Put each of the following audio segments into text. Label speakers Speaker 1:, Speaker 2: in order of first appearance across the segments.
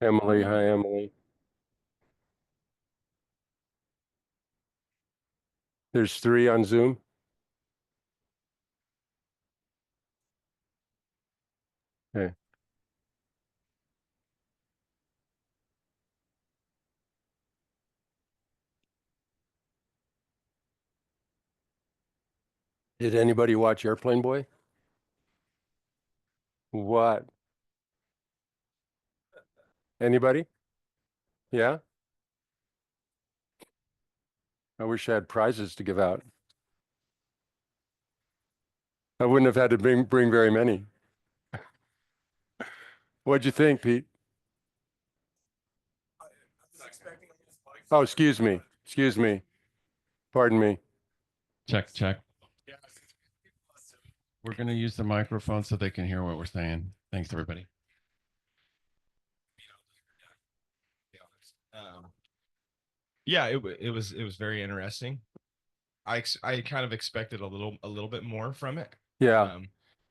Speaker 1: Emily, hi Emily. There's three on Zoom. Okay. Did anybody watch Airplane Boy? What? Anybody? Yeah? I wish I had prizes to give out. I wouldn't have had to bring very many. What'd you think, Pete? Oh, excuse me. Excuse me. Pardon me.
Speaker 2: Check, check. We're going to use the microphone so they can hear what we're saying. Thanks, everybody. Um, yeah, it was very interesting. I kind of expected a little bit more from it.
Speaker 1: Yeah.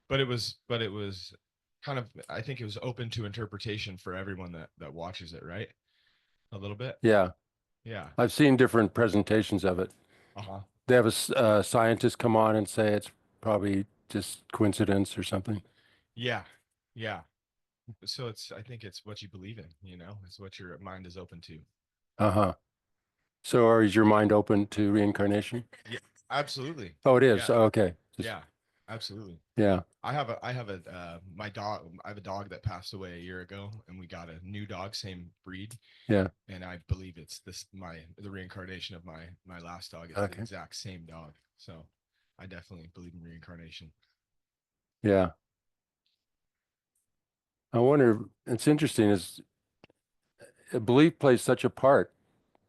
Speaker 2: But it was kind of, I think it was open to interpretation for everyone that watches it, right? A little bit.
Speaker 1: Yeah.
Speaker 2: Yeah.
Speaker 1: I've seen different presentations of it.
Speaker 2: Uh-huh.
Speaker 1: They have a scientist come on and say it's probably just coincidence or something.
Speaker 2: Yeah. Yeah. So I think it's what you believe in, it's what your mind is open to.
Speaker 1: Uh-huh. So is your mind open to reincarnation?
Speaker 2: Yeah, absolutely.
Speaker 1: Oh, it is.
Speaker 2: Yeah.
Speaker 1: Oh, okay. Just,
Speaker 2: Yeah. Absolutely.
Speaker 1: yeah.
Speaker 2: My dog, I have a dog that passed away a year ago, and we got a new dog, same breed.
Speaker 1: Yeah.
Speaker 2: And I believe it's the reincarnation of my last dog. It's the
Speaker 1: Okay.
Speaker 2: exact same dog. So I definitely believe in reincarnation.
Speaker 1: Yeah. I wonder, it's interesting is belief plays such a part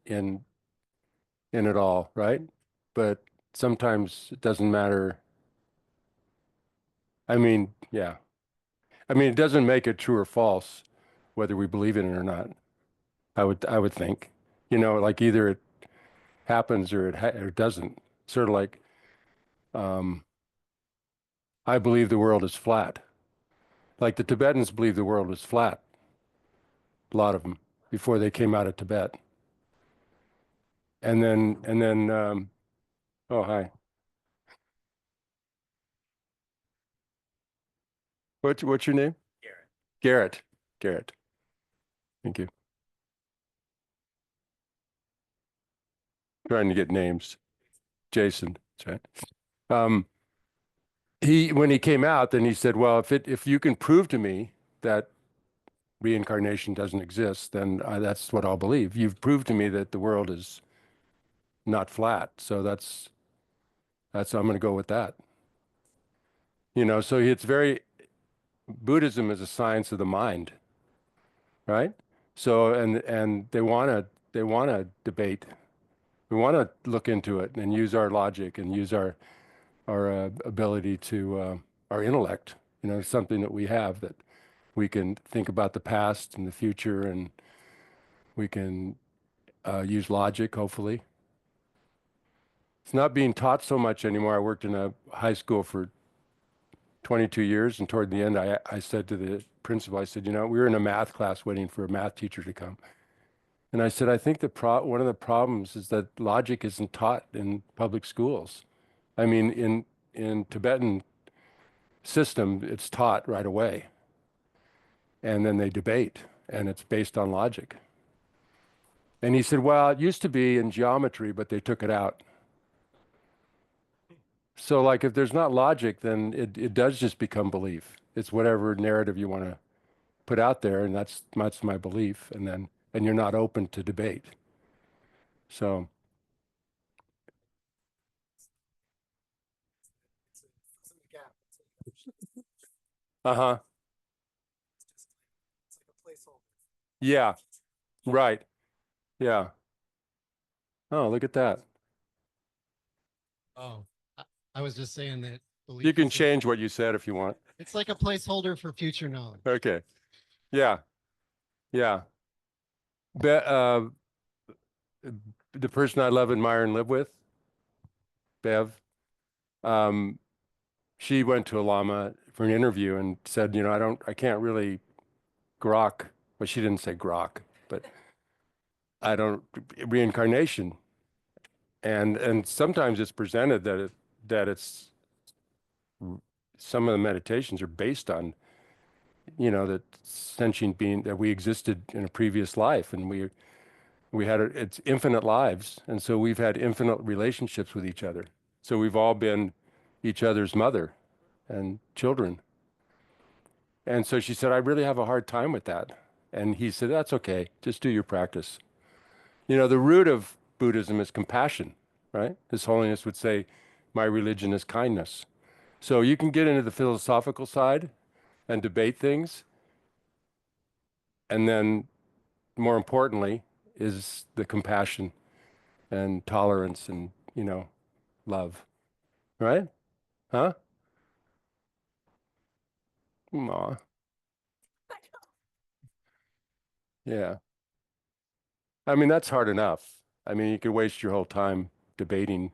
Speaker 1: in it all, right? But sometimes it doesn't matter. I mean, yeah. I mean, it doesn't make it true or false whether we believe in it or not. I would think. Like either it happens or it doesn't. Sort of like um I believe the world is flat. Like the Tibetans believe the world was flat, a lot of them before they came out of Tibet. And then oh, hi. What's your name? Garrett. Garrett. Thank you. Trying to get names. Jason. That's right. He when he came out, then he said, "Well, if you can prove to me that reincarnation doesn't exist, then that's what I'll believe. You've proved to me that the world is not flat, so that's I'm going to go with that." So it's very Buddhism is a science of the mind, right? So and they want to debate. We want to look into it and use our logic and use our ability to our intellect. Something that we have that we can think about the past and the future, and we can use logic, hopefully. It's not being taught so much anymore. I worked in a high school for 22 years, and toward the end, I said to the principal, I said, we were in a math class waiting for a math teacher to come. And I said, I think one of the problems is that logic isn't taught in public schools. I mean, in Tibetan system, it's taught right away, and then they debate, and it's based on logic. And he said, well, it used to be in geometry, but they took it out. So like if there's not logic, then it does just become belief. It's whatever narrative you want to put out there, and that's my belief. And you're not open to debate. So, uh-huh. Yeah, right. Yeah. Oh, look at that.
Speaker 3: Oh, I, I was just saying that
Speaker 1: You
Speaker 3: belief
Speaker 1: can
Speaker 3: is
Speaker 1: change what you said if you want.
Speaker 3: it's like a placeholder for future knowledge.
Speaker 1: Okay. Yeah. Yeah. Be, the person I love, admire, and live with, Bev, um, she went to a Lama for an interview and said, I can't really grok Well, she didn't say grok, but I don't, reincarnation. And sometimes it's presented that it's, some of the meditations are based on, that sentient being, that we existed in a previous life, and we had it's infinite lives, and so we've had infinite relationships with each other. So we've all been each other's mother and children. And so she said, I really have a hard time with that. And he said, that's okay. Just do your practice. The root of Buddhism is compassion, right? His Holiness would say, my religion is kindness. So you can get into the philosophical side and debate things. And then more importantly is the compassion and tolerance and, love, right? Huh? Aw. Yeah. I mean, that's hard enough. I mean, you could waste your whole time debating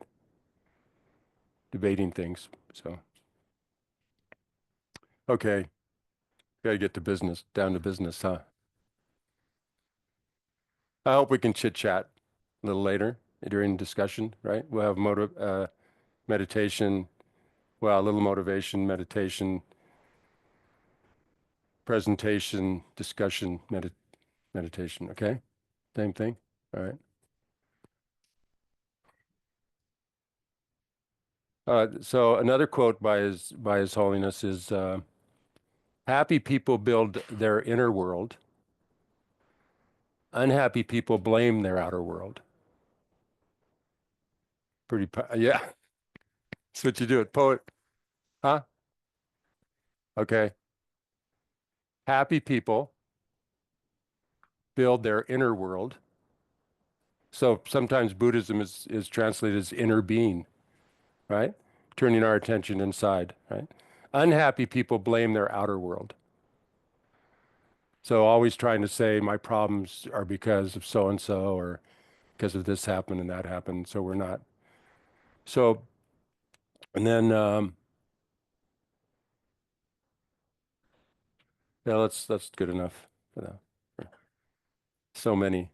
Speaker 1: things. So, okay, gotta get to business, down to business, huh? I hope we can chit chat a little later during discussion, right? We'll have meditation, well, a little motivation, meditation, presentation, discussion, meditation, okay? Same thing, all right? So another quote by His Holiness is, happy people build their inner world. Unhappy people blame their outer world. Yeah, that's what you do it, poet. Huh? Okay. Happy people build their inner world. So sometimes Buddhism is translated as inner being, right? Turning our attention inside, right? Unhappy people blame their outer world. So always trying to say my problems are because of so and so, or because of this happened and that happened. So we're not. So, and then, yeah, that's good enough for that. So many.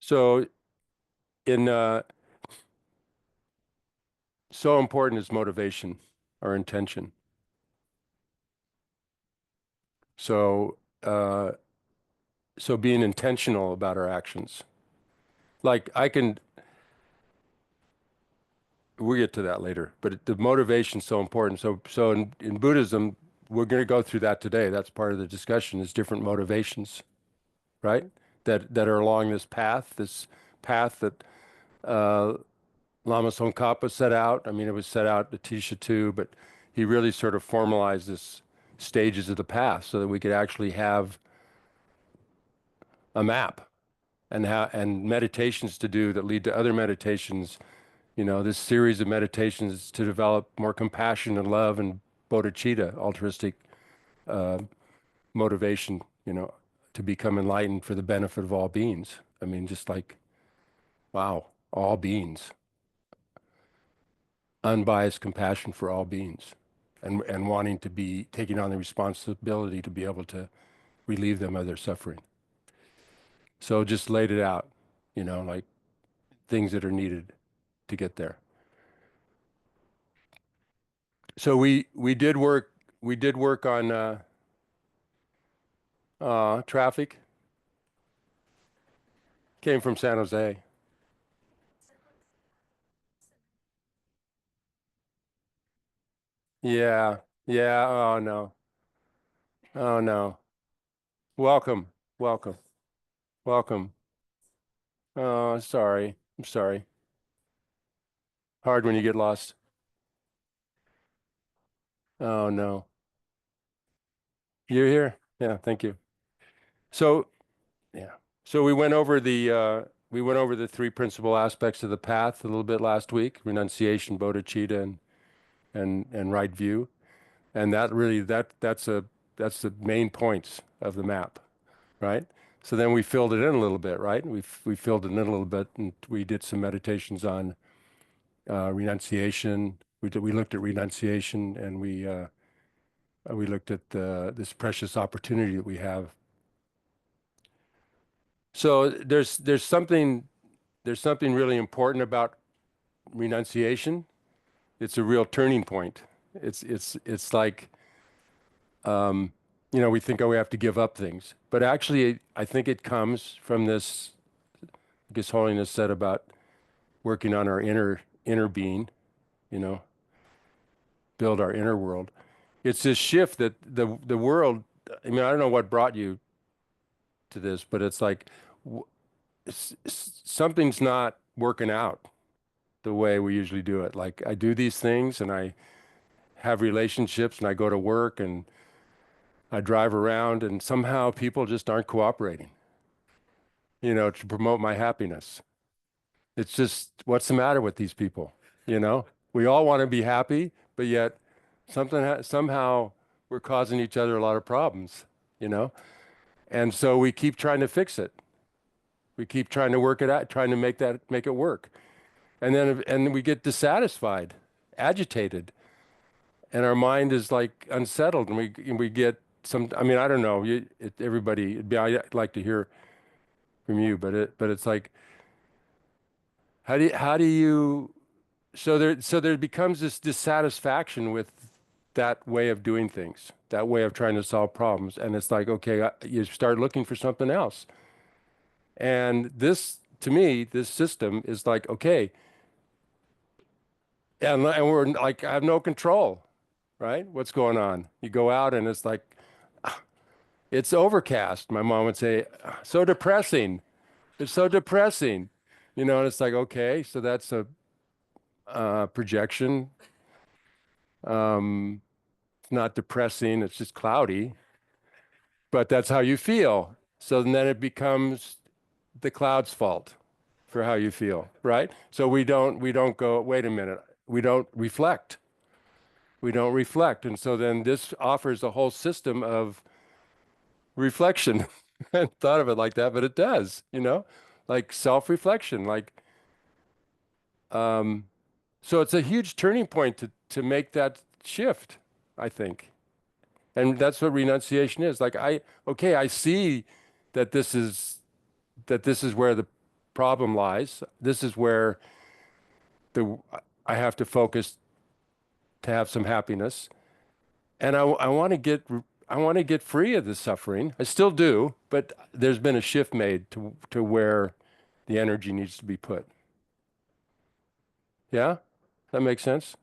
Speaker 1: So in so important is motivation or intention. So so being intentional about our actions. Like we'll get to that later, but the motivation's so important. So in Buddhism, we're going to go through that today. That's part of the discussion, is different motivations, right? That are along this path that uh, Lama Tsongkhapa set out. I mean, it was set out at Tisha too, but he really sort of formalized this stages of the path so that we could actually have a map and meditations to do that lead to other meditations. This series of meditations to develop more compassion and love and bodhicitta, altruistic motivation, to become enlightened for the benefit of all beings. I mean, just like, wow, all beings, unbiased compassion for all beings, and wanting to be taking on the responsibility to be able to relieve them of their suffering. So just laid it out, like things that are needed to get there. So we did work on traffic. Came from San Jose. Yeah, yeah. Oh no, oh no. Welcome, welcome, welcome. Oh, sorry. I'm sorry. Hard when you get lost. Oh no. You're here? Yeah, thank you. So, yeah. So we went over the three principal aspects of the path a little bit last week: renunciation, bodhicitta, and right view. And that really that's the main points of the map, right? So then we filled it in a little bit, right? We filled it in a little bit, and we did some meditations on renunciation. We looked at renunciation, and we looked at this precious opportunity that we have. So there's something really important about renunciation. It's a real turning point. It's like, we think, oh, we have to give up things, but actually, I think it comes from this. I guess Holiness said about working on our inner being, you know, build our inner world. It's this shift that the world. I mean, I don't know what brought you to this, but it's like something's not working out the way we usually do it. Like I do these things and I have relationships and I go to work and I drive around and somehow people just aren't cooperating, to promote my happiness. It's just, what's the matter with these people? We all want to be happy, but yet somehow we're causing each other a lot of problems, And so we keep trying to fix it. We keep trying to work it out, trying to make it work. And we get dissatisfied, agitated, and our mind is like unsettled, and we get some. I mean, I don't know. Everybody, I'd like to hear from you, but it's like, how do you? So there becomes this dissatisfaction with that way of doing things, that way of trying to solve problems, and it's like, okay, you start looking for something else. And this, to me, this system is like, okay, and we're like, I have no control, right? What's going on? You go out and it's like, it's overcast. My mom would say, so depressing. It's so depressing, and it's like, okay, so that's a projection. It's not depressing, it's just cloudy, but that's how you feel. So then it becomes the cloud's fault for how you feel, right? So we don't go, wait a minute, we don't reflect. We don't reflect. And so then this offers a whole system of reflection. I hadn't thought of it like that, but it does, like self-reflection, like, so it's a huge turning point to make that shift, I think. And that's what renunciation is. Like, I see that this is where the problem lies. This is where I have to focus to have some happiness. And I want to get free of the suffering. I still do, but there's been a shift made to where the energy needs to be put. Yeah? That makes sense?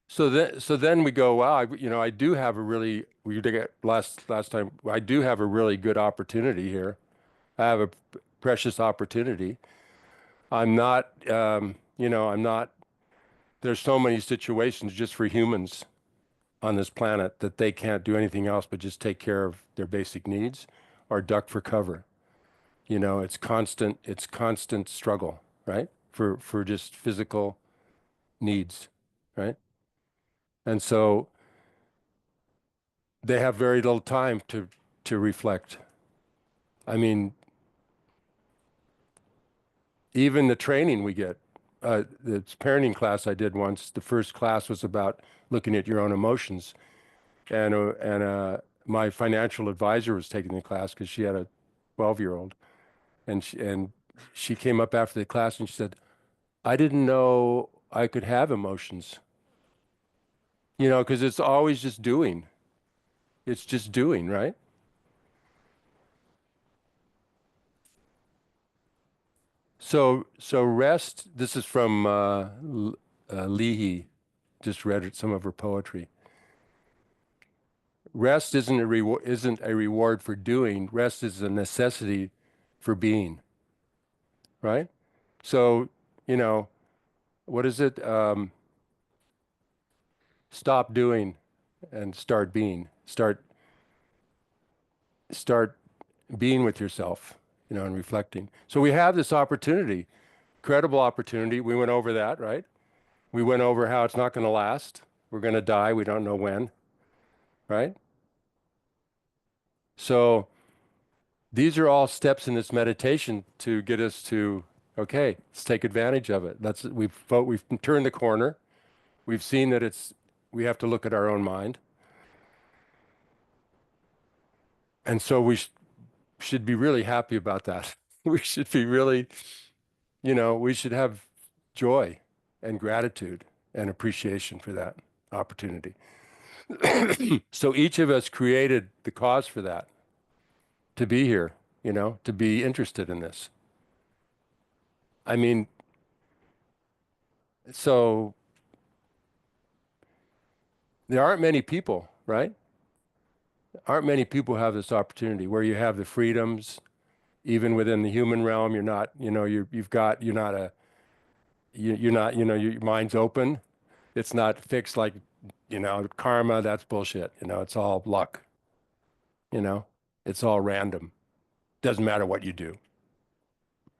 Speaker 1: So then we go, wow, I do have a really, we did it last time, I do have a really good opportunity here. I have a precious opportunity. I'm not, I'm not, there's so many situations just for humans on this planet that they can't do anything else but just take care of their basic needs or duck for cover. It's constant struggle, right? For just physical needs, right? And so they have very little time to reflect. I mean, even the training we get, the parenting class I did once, the first class was about looking at your own emotions. And my financial advisor was taking the class because she had a 12-year-old. And she came up after the class and she said, I didn't know I could have emotions. Because it's always just doing. It's just doing, right? So rest, this is from Leahy, just read some of her poetry. Rest isn't a reward for doing. Rest is a necessity for being, right? So, what is it? Stop doing and start being. Start being with yourself, and reflecting. So we have this opportunity, incredible opportunity. We went over that, right? We went over how it's not going to last. We're going to die. We don't know when, right? So these are all steps in this meditation to get us to, okay, let's take advantage of it. We've turned the corner. We've seen that we have to look at our own mind. And so should be really happy about that. We should be really, we should have joy and gratitude and appreciation for that opportunity. So each of us created the cause for that, to be here, to be interested in this. I mean, so there aren't many people, right? Aren't many people who have this opportunity where you have the freedoms, even within the human realm. You're not, you're not you're not, your mind's open. It's not fixed like, karma, that's bullshit. It's all luck. It's all random. Doesn't matter what you do,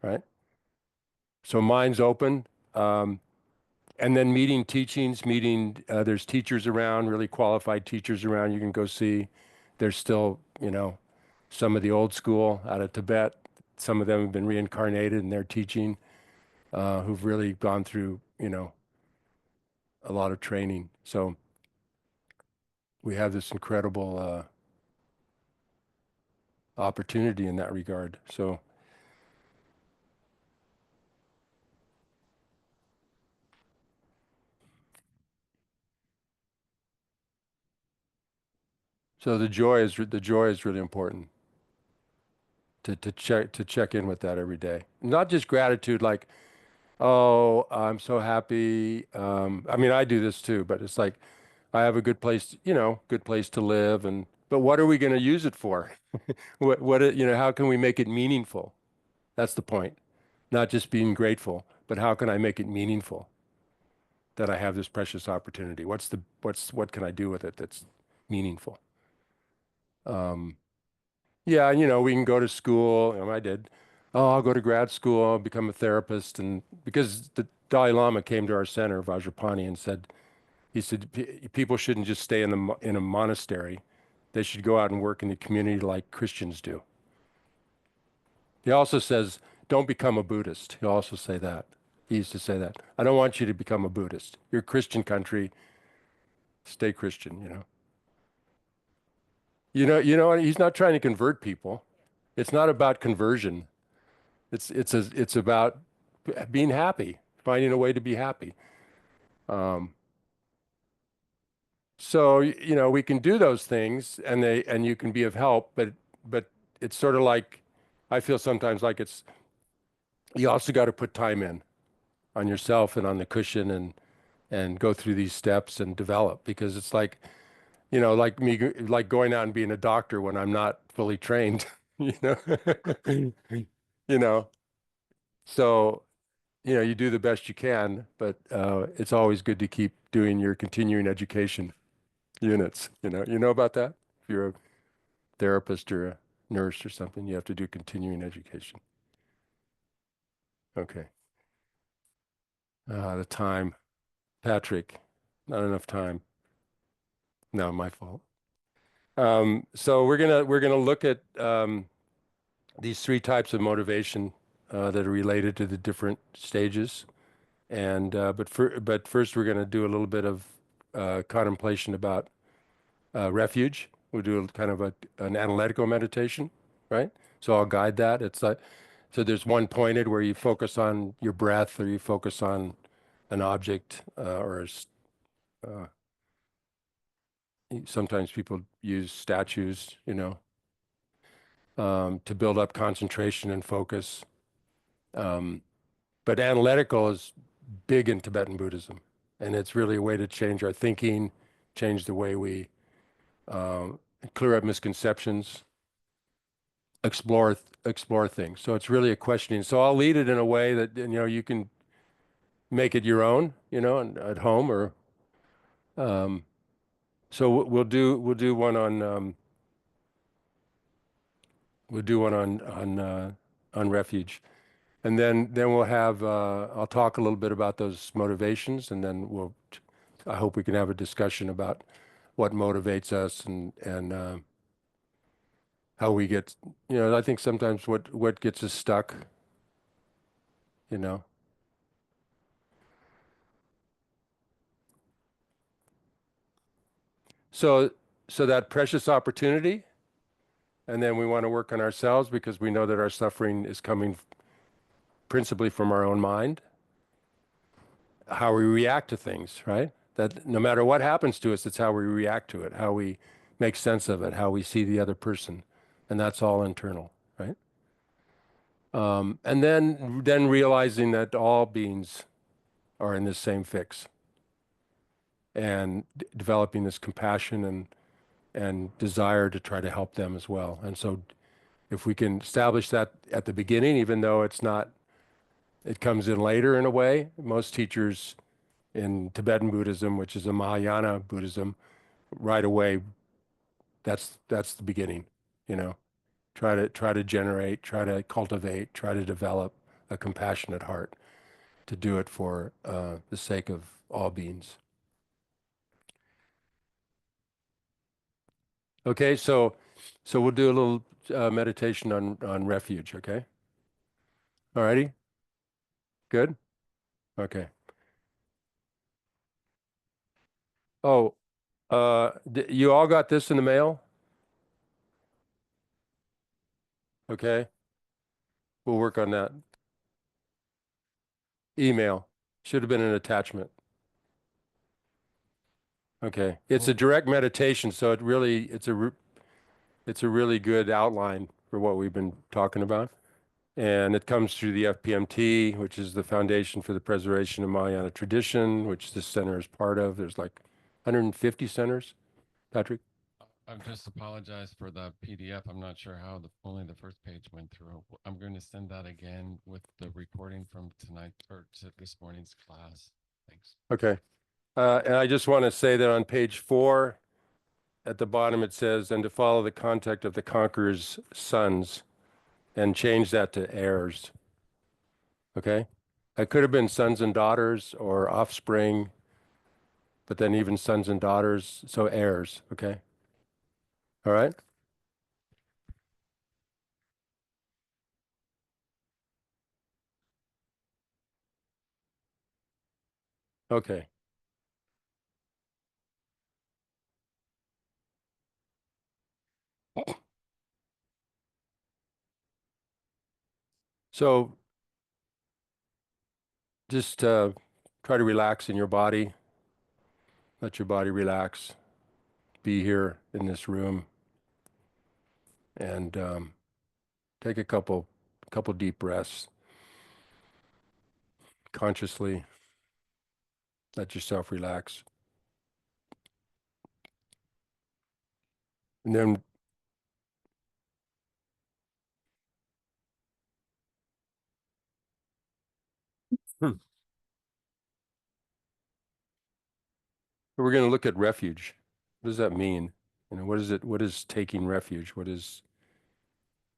Speaker 1: right? So mind's open. And then meeting teachings, there's teachers around, really qualified teachers around you can go see. There's still, some of the old school out of Tibet. Some of them have been reincarnated in their teaching, who've really gone through, a lot of training. So we have this incredible opportunity in that regard. So the joy is really important to check in with that every day. Not just gratitude, like, oh, I'm so happy. I mean, I do this too, but it's like I have a good place, good place to live, but what are we going to use it for? How can we make it meaningful? That's the point. Not just being grateful, but how can I make it meaningful that I have this precious opportunity? What can I do with it that's meaningful? Yeah, we can go to school. I did. Oh, I'll go to grad school, I'll become a therapist. And because the Dalai Lama came to our center, Vajrapani, and he said, people shouldn't just stay in a monastery. They should go out and work in the community like Christians do. He also says, don't become a Buddhist. He'll also say that. He used to say that. I don't want you to become a Buddhist. You're a Christian country. Stay Christian. He's not trying to convert people. It's not about conversion. It's about being happy, finding a way to be happy. So we can do those things, and you can be of help, but it's sort of like I feel sometimes like you also got to put time in on yourself and on the cushion and go through these steps and develop, because it's like like me, like going out and being a doctor when I'm not fully trained, you know. you know so you do the best you can, but it's always good to keep doing your continuing education units. You know about that? If you're a therapist or a nurse or something, you have to do continuing education. Okay. The time, Patrick, not enough time. No, my fault. So we're gonna look at these three types of motivation that are related to the different stages, and but first we're gonna do a little bit of contemplation about refuge. We'll do kind of an analytical meditation, right? So I'll guide that. It's like, so there's one pointed where you focus on your breath, or you focus on an object, sometimes people use statues, to build up concentration and focus. But analytical is big in Tibetan Buddhism, and it's really a way to change our thinking, change the way we clear up misconceptions, explore things. So it's really a questioning. So I'll lead it in a way that you can make it your own, and at home, or so we'll do one on on refuge, and then we'll have I'll talk a little bit about those motivations, and then I hope we can have a discussion about what motivates us, and how we get, you know, I think sometimes what gets us stuck, you know. So so that precious opportunity, and then we want to work on ourselves because we know that our suffering is coming principally from our own mind, how we react to things, right? That no matter what happens to us, it's how we react to it, how we make sense of it, how we see the other person. And that's all internal, right? And then realizing that all beings are in this same fix and developing this compassion and desire to try to help them as well. And so if we can establish that at the beginning, even though it's not, it comes in later in a way, most teachers in Tibetan Buddhism, which is a Mahayana Buddhism, right away, that's the beginning, you know. Try to generate, try to cultivate, try to develop a compassionate heart to do it for the sake of all beings. Okay, so we'll do a little meditation on refuge. Okay, all righty, good. Okay. Oh, you all got this in the mail? Okay, we'll work on that. Email should have been an attachment. Okay, it's a direct meditation, so it's a really good outline for what we've been talking about. And it comes through the FPMT, which is the Foundation for the Preservation of Mahayana Tradition, which this center is part of. There's like 150 centers, Patrick.
Speaker 4: I've just apologized for the PDF. I'm not sure how only the first page went through. I'm going to send that again with the recording from tonight or this morning's class. Thanks.
Speaker 1: Okay. And I just want to say that on page 4, at the bottom, it says, and to follow the contact of the conqueror's sons, and change that to heirs. Okay? It could have been sons and daughters or offspring, but then even sons and daughters, so heirs. Okay? All right? Okay. So just try to relax in your body. Let your body relax. Be here in this room and take a couple deep breaths. Consciously let yourself relax. And then we're going to look at refuge. What does that mean? You know, what is it? What is taking refuge? What is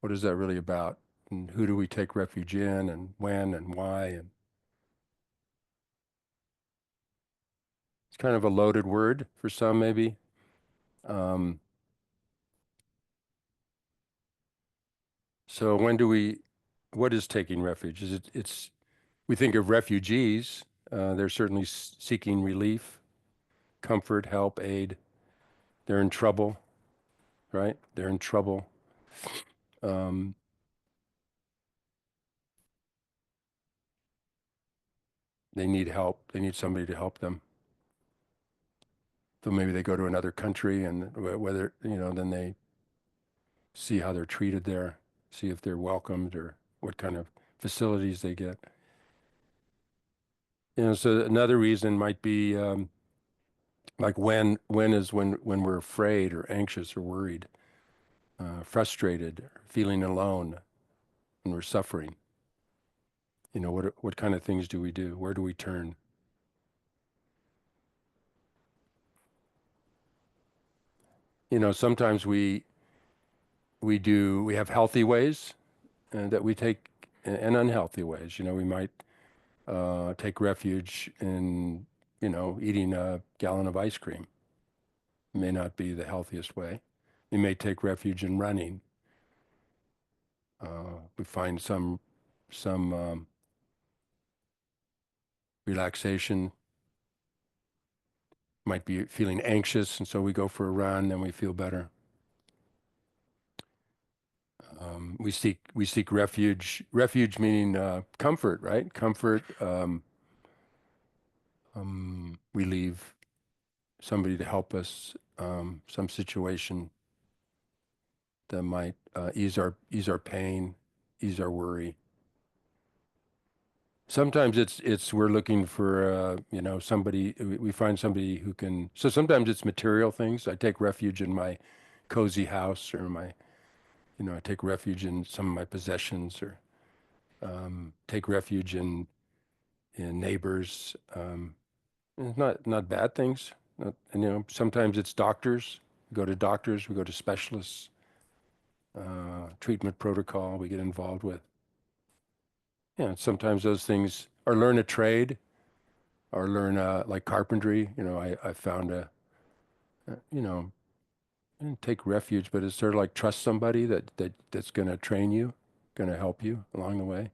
Speaker 1: that really about? And who do we take refuge in, and when, and why? And it's kind of a loaded word for some, maybe. So what is taking refuge? We think of refugees. They're certainly seeking relief, comfort, help, aid. They're in trouble, right? They're in trouble. They need help. They need somebody to help them. So maybe they go to another country, and whether, you know, then they see how they're treated there, see if they're welcomed or what kind of facilities they get. You know, so another reason might be like when we're afraid or anxious or worried, frustrated, or feeling alone, when we're suffering. You know, what kind of things do we do? Where do we turn? You know, sometimes we have healthy ways that we take, and unhealthy ways. You know, we might take refuge in, you know, eating a gallon of ice cream. It may not be the healthiest way. We may take refuge in running. We find some relaxation. Might be feeling anxious, and so we go for a run, then we feel better. We seek refuge. Refuge meaning comfort, right? Comfort. We leave somebody to help us, some situation that might ease our pain, ease our worry. Sometimes it's we're looking for somebody. We find somebody who can. So sometimes it's material things. I take refuge in my cozy house, or I take refuge in some of my possessions, or take refuge in neighbors. It's not bad things. And sometimes it's doctors. We go to doctors. We go to specialists. Treatment protocol we get involved with. Yeah, sometimes those things, or learn a trade, or learn like carpentry. I found take refuge, but it's sort of like trust somebody that's going to train you, going to help you along the way.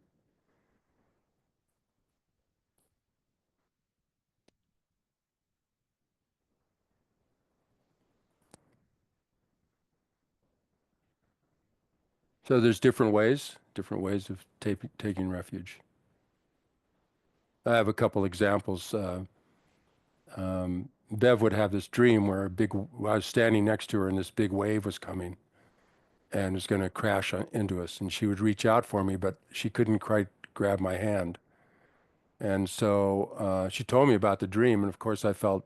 Speaker 1: So there's different ways of taking refuge. I have a couple examples. Bev would have this dream where I was standing next to her and this big wave was coming and was going to crash into us. And she would reach out for me, but she couldn't quite grab my hand. And so she told me about the dream. And of course I felt,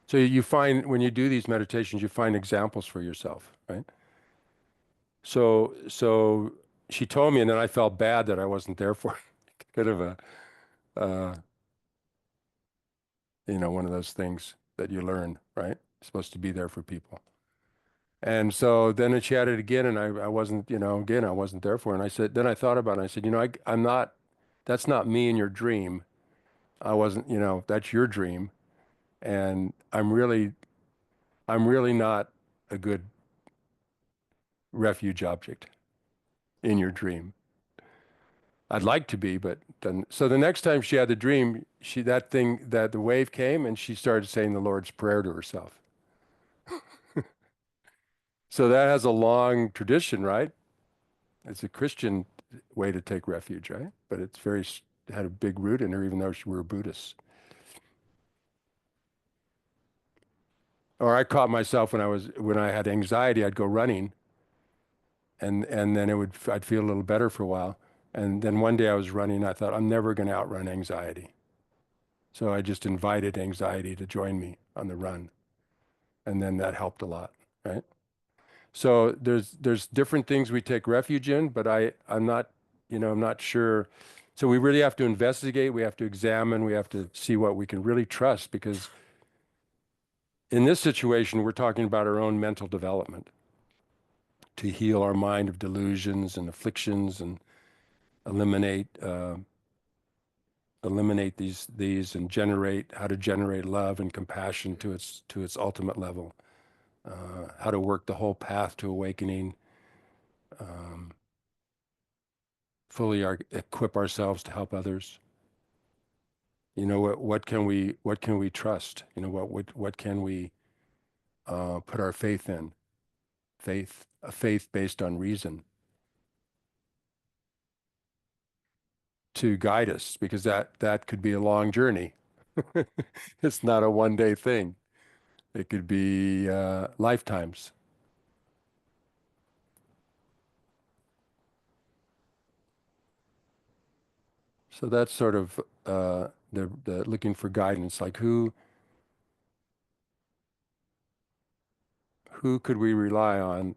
Speaker 1: so you find, when you do these meditations, you find examples for yourself, right? So she told me, and then I felt bad that I wasn't there for it. Kind of uh, one of those things that you learn, right? Supposed to be there for people. And so then she had it again, and I wasn't, again, I wasn't there for it. And I said, then I thought about it, and I said, I'm not, that's not me in your dream. I wasn't, that's your dream. And I'm really not a good refuge object in your dream. I'd like to be, but then, so the next time she had the dream, that the wave came and she started saying the Lord's Prayer to herself. So that has a long tradition, right? It's a Christian way to take refuge, right? But it's had a big root in her, even though we're Buddhists. Or I caught myself when I had anxiety, I'd go running, and then I'd feel a little better for a while. And then one day I was running, I thought, I'm never going to outrun anxiety. So I just invited anxiety to join me on the run. And then that helped a lot, right? So there's different things we take refuge in, but I'm not sure. So we really have to investigate, we have to examine, we have to see what we can really trust, because in this situation, we're talking about our own mental development to heal our mind of delusions and afflictions and eliminate these and how to generate love and compassion to its ultimate level. How to work the whole path to awakening, fully equip ourselves to help others. What can we trust? What can we put our faith in? A faith based on reason to guide us, because that could be a long journey. It's not a one-day thing. It could be lifetimes. So that's sort of the looking for guidance, like who could we rely on?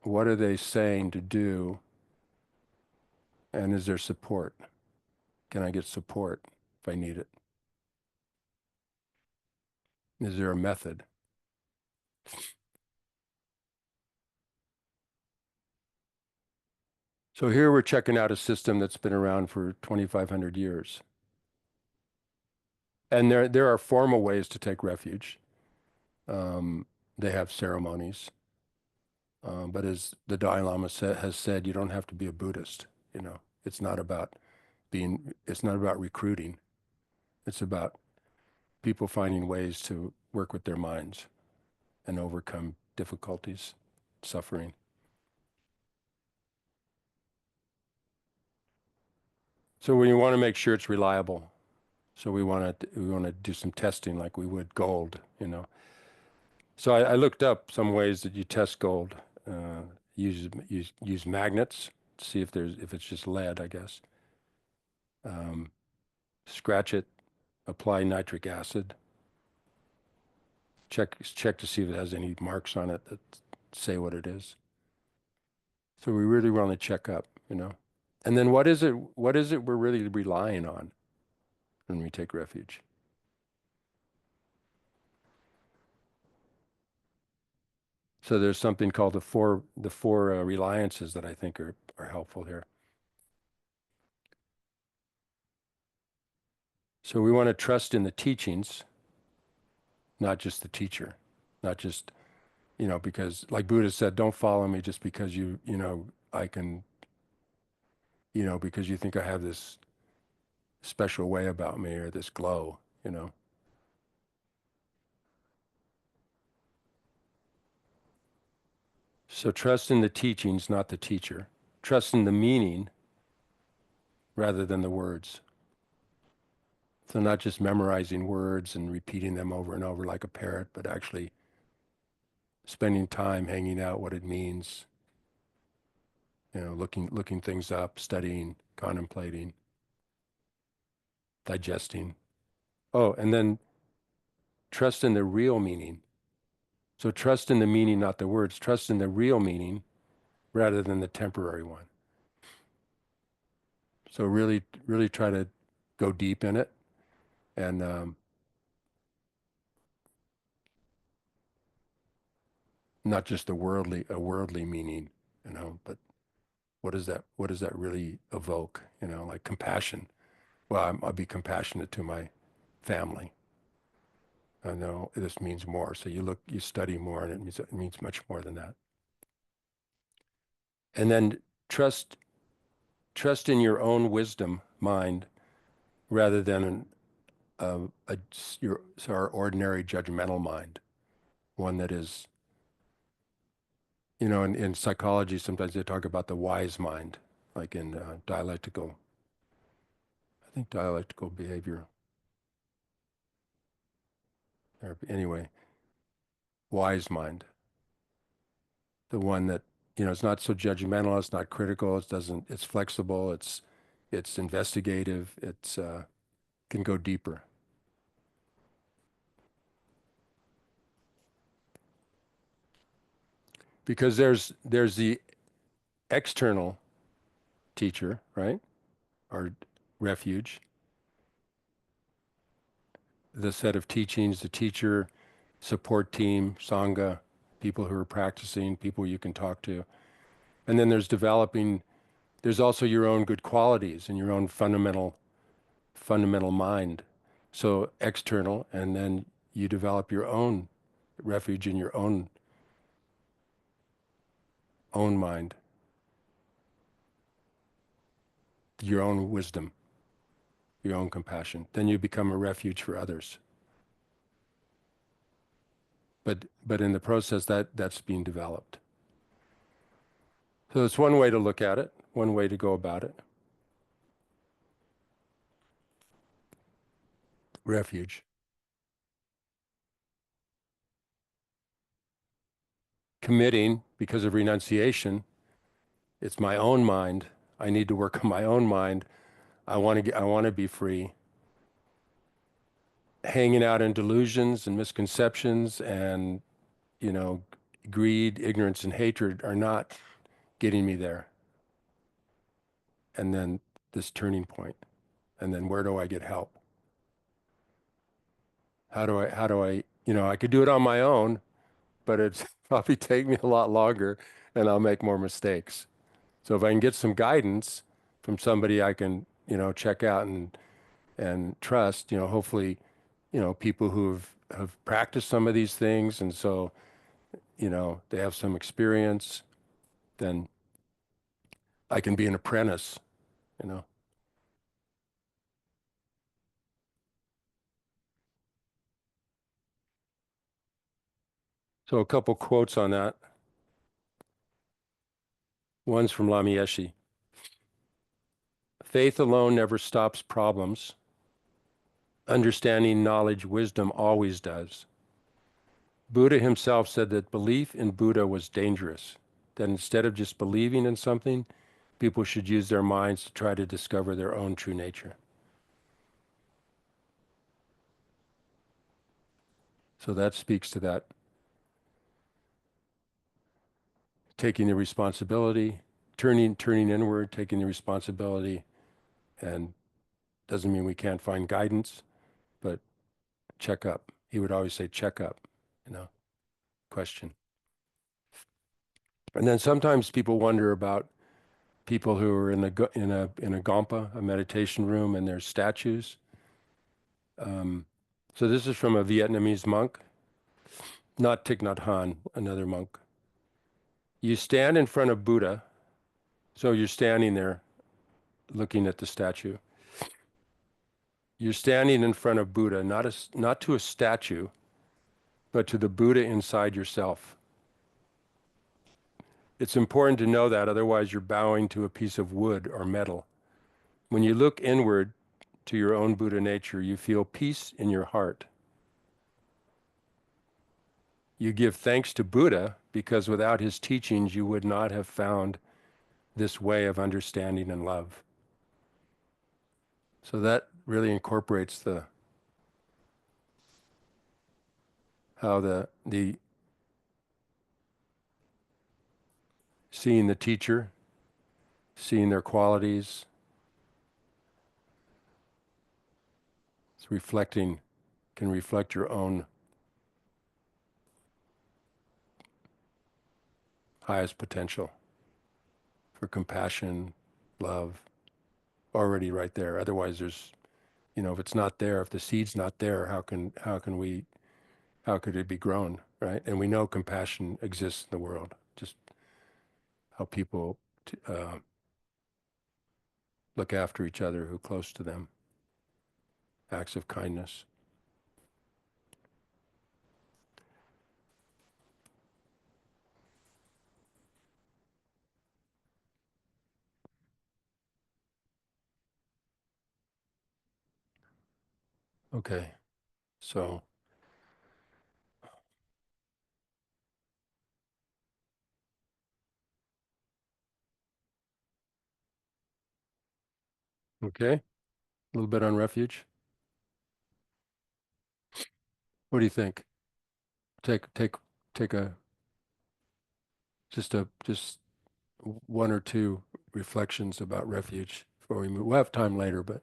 Speaker 1: What are they saying to do? And is there support? Can I get support if I need it? Is there a method? So here we're checking out a system that's been around for 2,500 years. And there are formal ways to take refuge. They have ceremonies. But as the Dalai Lama has said, you don't have to be a Buddhist. It's not about it's not about recruiting. It's about people finding ways to work with their minds and overcome difficulties, suffering. So we want to make sure it's reliable. So we want to do some testing like we would gold. So I looked up some ways that you test gold. Use magnets to see if it's just lead, I guess. Scratch it, apply nitric acid. Check to see if it has any marks on it that say what it is. So we really want to check up. And then what is it we're really relying on when we take refuge? So there's something called the four reliances that I think are helpful here. So we want to trust in the teachings, not just the teacher, not just, because like Buddha said, don't follow me just because I can, because you think I have this special way about me or this glow. So trust in the teachings, not the teacher. Trust in the meaning rather than the words. So not just memorizing words and repeating them over and over like a parrot, but actually spending time hanging out what it means, looking things up, studying, contemplating, digesting. Oh, and then trust in the real meaning. So trust in the meaning, not the words. Trust in the real meaning rather than the temporary one. So really, really try to go deep in it and not just a worldly meaning, but what does that really evoke? Like compassion. Well, I'll be compassionate to my family. I know this means more. So you study more, and it means much more than that. And then trust in your own wisdom mind rather than our ordinary judgmental mind, one that is, in psychology, sometimes they talk about the wise mind, like in dialectical behavior. Or anyway, wise mind, the one that, it's not so judgmental, it's not critical, it's flexible, it's investigative, it's can go deeper. Because there's the external teacher, right? Or refuge, the set of teachings, the teacher, support team, sangha, people who are practicing, people you can talk to. And then there's also your own good qualities and your own fundamental mind. So external, and then you develop your own refuge in your own mind, your own wisdom, your own compassion. Then you become a refuge for others. But in the process, that's being developed. So it's one way to look at it, one way to go about it. Refuge. Committing, because of renunciation, it's my own mind. I need to work on my own mind. I want to be free. Hanging out in delusions and misconceptions and, greed, ignorance, and hatred are not getting me there. And then this turning point. And then where do I get help? How do I, I could do it on my own, but it's probably take me a lot longer and I'll make more mistakes. So if I can get some guidance from somebody I can, check out and trust, hopefully, people who have practiced some of these things. And so, you know, they have some experience, then I can be an apprentice, you know. So a couple quotes on that. One's from Lama Yeshe. Faith alone never stops problems. Understanding, knowledge, wisdom always does. Buddha himself said that belief in Buddha was dangerous, that instead of just believing in something, people should use their minds to try to discover their own true nature. So that speaks to that. Taking the responsibility, turning inward, taking the responsibility, and doesn't mean we can't find guidance, but check up. He would always say, check up, you know, question. And then sometimes people wonder about people who are in a gompa, a meditation room, and there's statues. So this is from a Vietnamese monk, not Thich Nhat Hanh, another monk. You stand in front of Buddha, so you're standing there looking at the statue. You're standing in front of Buddha, not to a statue, but to the Buddha inside yourself. It's important to know that, otherwise you're bowing to a piece of wood or metal. When you look inward to your own Buddha nature, you feel peace in your heart. You give thanks to Buddha because without his teachings, you would not have found this way of understanding and love. So that really incorporates how the seeing the teacher, seeing their qualities, it's reflecting, can reflect your own highest potential for compassion, love, already right there. Otherwise there's, you know, if it's not there, if the seed's not there, how could it be grown, right? And we know compassion exists in the world, just how people look after each other who are close to them, acts of kindness. Okay, so okay, a little bit on refuge. What do you think? Take a just one or two reflections about refuge before we move. We'll have time later, but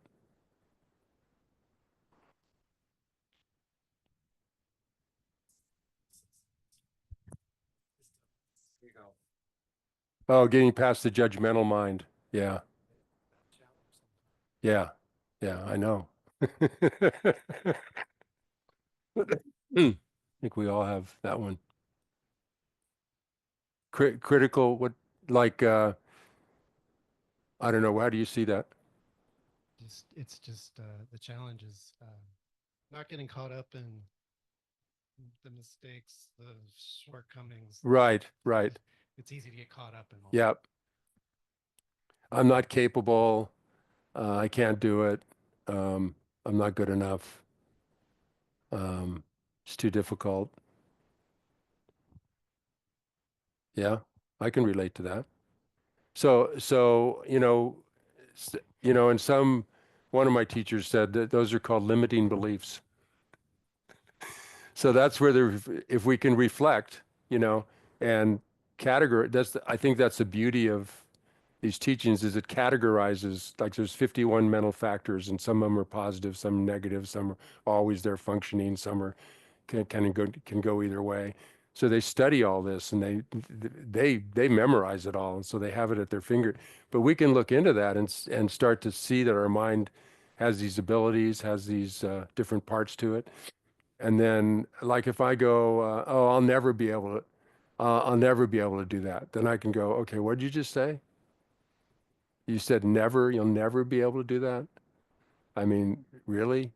Speaker 1: oh, getting past the judgmental mind. Yeah, yeah, yeah, I know. I think we all have that one. Critical, what, like, I don't know, how do you see that?
Speaker 3: It's just the challenge is not getting caught up in the mistakes, the shortcomings.
Speaker 1: Right, right.
Speaker 3: It's easy to get caught up in all.
Speaker 1: Yep. I'm not capable. I can't do it. I'm not good enough. It's too difficult. Yeah, I can relate to that. So, and one of my teachers said that those are called limiting beliefs. So that's where if we can reflect, and categorize, I think that's the beauty of these teachings is it categorizes, like there's 51 mental factors and some of them are positive, some negative, some are always there functioning, some are can go either way. So they study all this and they memorize it all, and so they have it at their finger. But we can look into that and start to see that our mind has these abilities, has these different parts to it. And then, like if I go, oh, I'll never be able I'll never be able to do that. Then I can go, okay, what did you just say? You said never, you'll never be able to do that? I mean, really?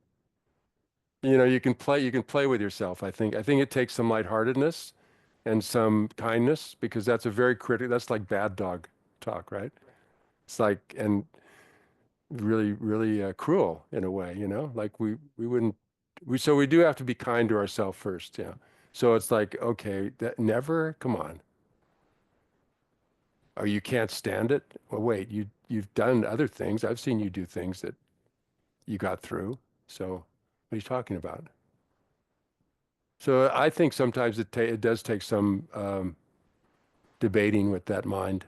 Speaker 1: You can play with yourself, I think. I think it takes some lightheartedness and some kindness because that's a very critical, that's like bad dog talk, right? It's like, and really, really cruel in a way, like we wouldn't, so we do have to be kind to ourselves first. Yeah. So it's like, okay, that never, come on. Or you can't stand it. Well, wait, you've done other things. I've seen you do things that you got through. So what are you talking about? So I think sometimes it does take some debating with that mind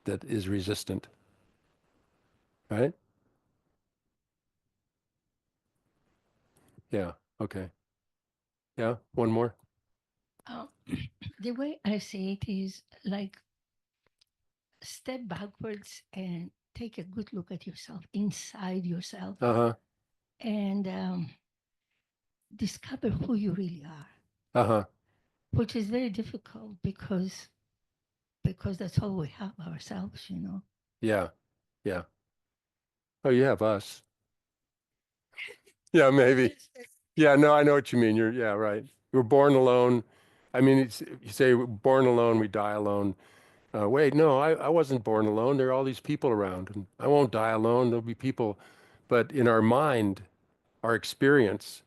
Speaker 1: that is resistant, right? Yeah. Okay. Yeah. One more.
Speaker 5: Uh, the way I see it is like step backwards and take a good look at yourself, inside yourself,
Speaker 1: Uh-huh.
Speaker 5: and discover who you really are,
Speaker 1: Uh-huh.
Speaker 5: which is very difficult because that's all we have ourselves.
Speaker 1: Yeah. Yeah. Oh, you have us. Yeah, maybe. Yeah, no, I know what you mean. Yeah, right. We're born alone. I mean, you say we're born alone, we die alone. Wait, no, I wasn't born alone. There are all these people around, and I won't die alone. There'll be people. But in our mind, our experience,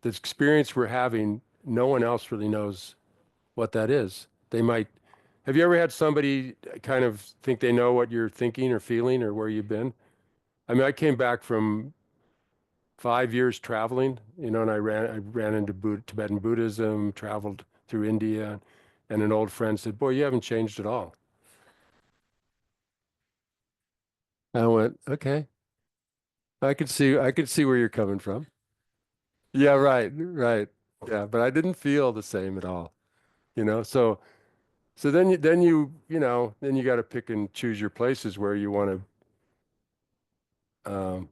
Speaker 1: the experience we're having, no one else really knows what that is. They might, have you ever had somebody kind of think they know what you're thinking or feeling or where you've been? I mean, I came back from 5 years traveling, and I ran into Tibetan Buddhism, traveled through India, and an old friend said, "Boy, you haven't changed at all." I went, "Okay, I could see where you're coming from." Yeah, right, right. Yeah, but I didn't feel the same at all, So then you got to pick and choose your places where you want to,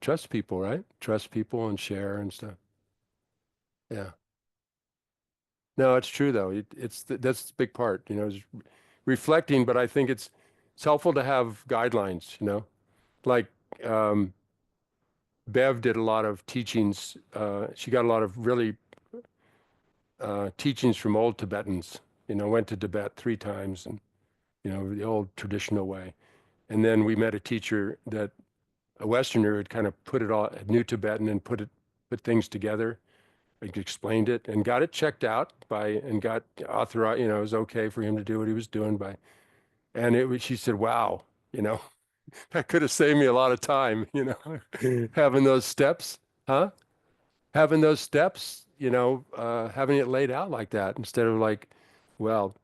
Speaker 1: trust people, right? Trust people and share and stuff. Yeah. No, it's true though. That's the big part, is reflecting, but I think it's helpful to have guidelines, like um, Bev did a lot of teachings. She got a lot of really teachings from old Tibetans, went to Tibet 3 times and, the old traditional way. And then we met a teacher a Westerner had kind of put it all, knew Tibetan and put things together, like explained it and got it checked out and got authorized, it was okay for him to do what he was doing and she said, wow, that could have saved me a lot of time, having those steps, huh? Having those steps, having it laid out like that instead of like, well,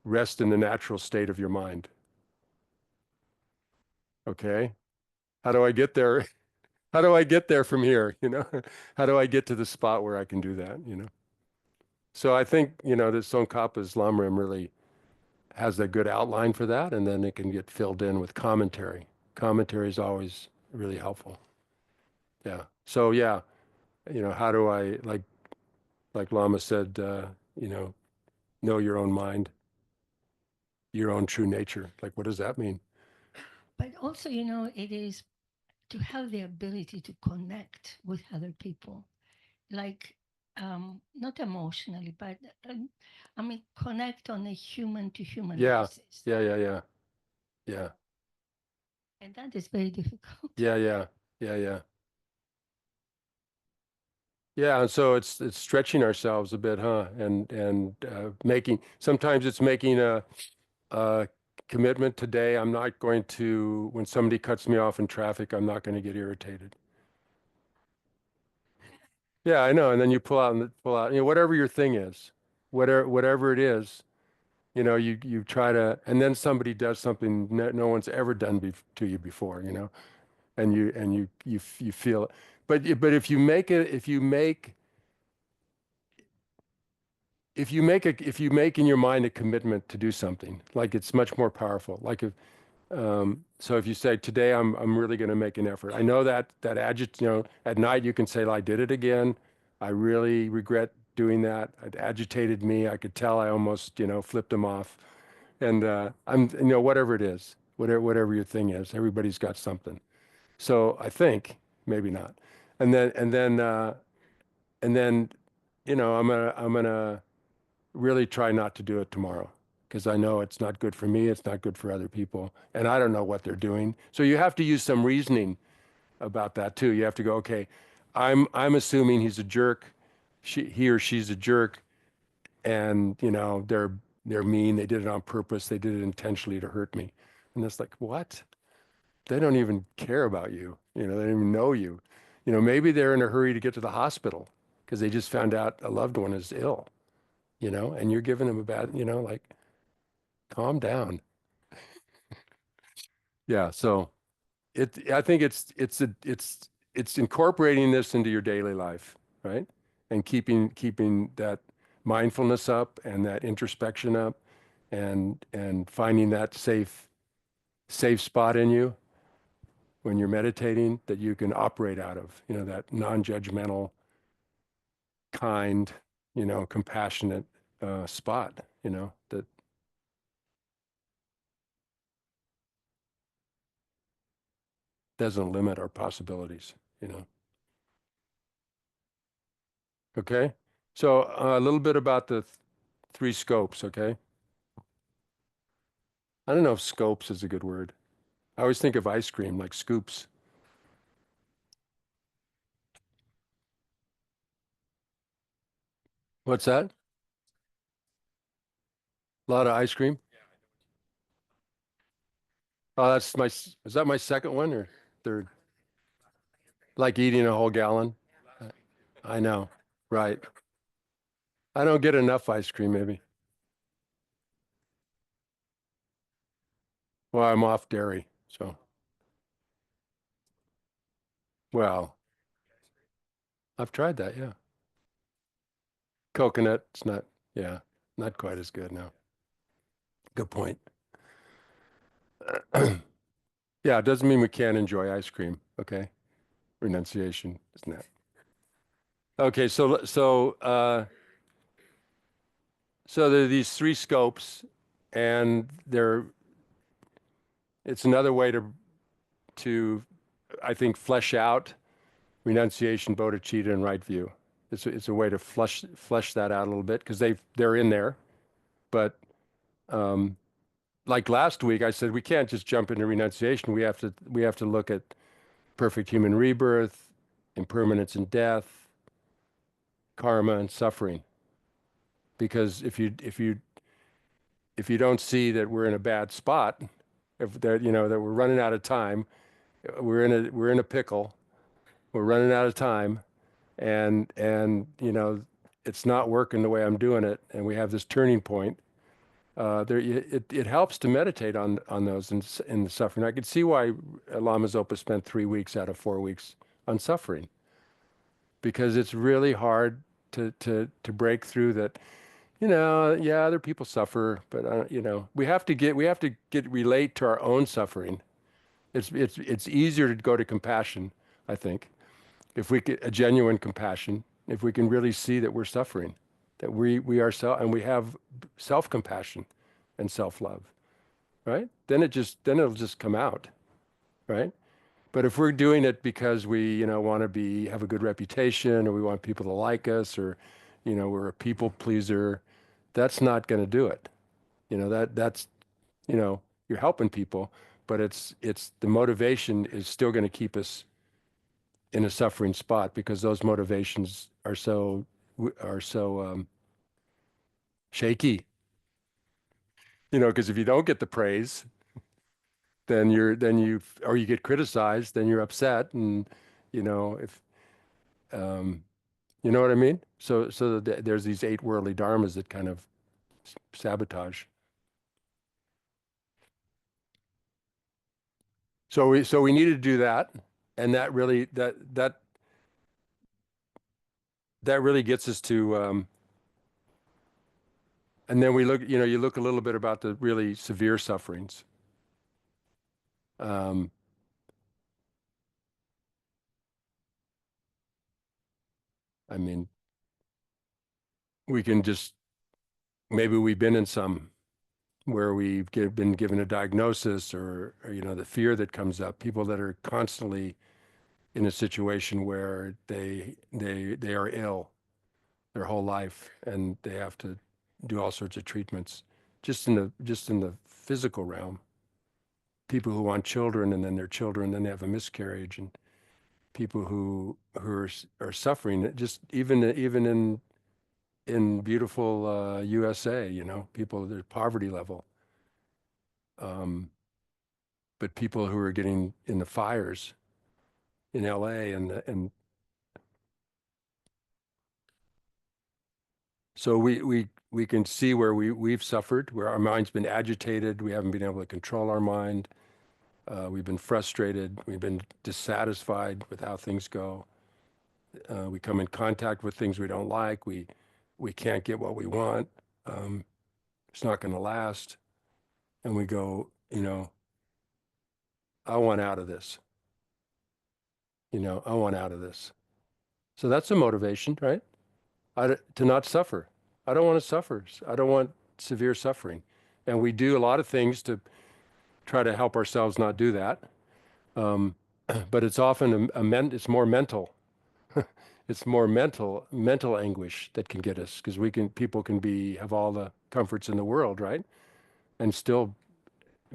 Speaker 1: rest in the natural state of your mind. Okay. How do I get there? How do I get there from here? How do I get to the spot where I can do that? So I think, that Tsongkhapa's Lamrim really has a good outline for that, and then it can get filled in with commentary. Commentary is always really helpful. Yeah. So yeah, how do I like Lama said, know your own mind, your own true nature. Like, what does that mean?
Speaker 5: But also, it is to have the ability to connect with other people, like not emotionally, but I mean, connect on a human to human
Speaker 1: Yeah.
Speaker 5: basis.
Speaker 1: Yeah. Yeah. Yeah. Yeah.
Speaker 5: And that is very difficult.
Speaker 1: Yeah. Yeah. Yeah. Yeah. Yeah, and so it's stretching ourselves a bit, huh? And making sometimes it's making a commitment today. I'm not going to, when somebody cuts me off in traffic, I'm not going to get irritated. Yeah, I know. And then you pull out, whatever your thing is, whatever it is, you try to, and then somebody does something no one's ever done to you before, and you feel it. But if you make in your mind a commitment to do something, like it's much more powerful. Like so if you say today I'm really going to make an effort. I know that at night you can say, I did it again. I really regret doing that. It agitated me. I could tell I almost, flipped him off. And I'm, whatever it is, whatever your thing is, everybody's got something. So I think maybe not. And then and then, I'm gonna really try not to do it tomorrow because I know it's not good for me. It's not good for other people, and I don't know what they're doing. So you have to use some reasoning about that too. You have to go, okay, I'm assuming he's a jerk. He or she's a jerk, and they're mean. They did it on purpose. They did it intentionally to hurt me. And it's like, what? They don't even care about you. They don't even know you. Maybe they're in a hurry to get to the hospital because they just found out a loved one is ill, and you're giving them a bad, like, calm down. Yeah. So I think it's incorporating this into your daily life, right? And keeping that mindfulness up and that introspection up and finding that safe spot in you when you're meditating that you can operate out of, that non-judgmental, kind, compassionate spot, that doesn't limit our possibilities. Okay? So a little bit about the three scopes, okay? I don't know if scopes is a good word. I always think of ice cream like scoops. What's that? A lot of ice cream? Oh, is that my second one or third? Like eating a whole gallon? I know, right. I don't get enough ice cream, maybe. Well, I'm off dairy, so, well, I've tried that, yeah. Coconut, it's not, yeah, not quite as good, no. Good point. Yeah, it doesn't mean we can't enjoy ice cream, okay? Renunciation, isn't that? Okay, so there are these three scopes, and it's another way to I think flesh out renunciation, bodhicitta, and right view. It's a way to flesh that out a little bit because they're in there. But like last week, I said we can't just jump into renunciation. We have to look at perfect human rebirth, impermanence and death, karma and suffering. Because if you don't see that we're in a bad spot, if that that we're running out of time, we're in a pickle, we're running out of time, and it's not working the way I'm doing it, and we have this turning point. It helps to meditate on those in the suffering. I could see why Lama Zopa spent 3 weeks out of 4 weeks on suffering, because it's really hard to break through that. Yeah, other people suffer, but we have to relate to our own suffering. It's easier to go to compassion, I think, if we get a genuine compassion, if we can really see that we're suffering, that we are and we have self-compassion and self-love, right? Then it'll just come out, right? But if we're doing it because we, want to have a good reputation, or we want people to like us, or, we're a people pleaser, that's not going to do it. That's, you're helping people, but it's the motivation is still going to keep us in a suffering spot because those motivations are so shaky. Because if you don't get the praise, or you get criticized, then you're upset, and if you know what I mean. So there's these 8 worldly dharmas that kind of sabotage. So we need to do that, and that really gets us to. And then you look a little bit about the really severe sufferings. Um, I mean, we can just, maybe we've been in some where we've been given a diagnosis, or the fear that comes up, people that are constantly in a situation where they are ill their whole life and they have to do all sorts of treatments just in the physical realm. People who want children and then their children then they have a miscarriage, and people who are suffering just even in beautiful USA, people, their poverty level. But people who are getting in the fires in LA, and so we can see where we've suffered, where our mind's been agitated, we haven't been able to control our mind, we've been frustrated, we've been dissatisfied with how things go. We come in contact with things we don't like, we can't get what we want, it's not going to last, and we go, I want out of this. I want out of this. So that's a motivation, right? To not suffer. I don't want to suffer. I don't want severe suffering. And we do a lot of things to try to help ourselves not do that. But it's often it's more mental. It's more mental anguish that can get us, because people can have all the comforts in the world, right? And still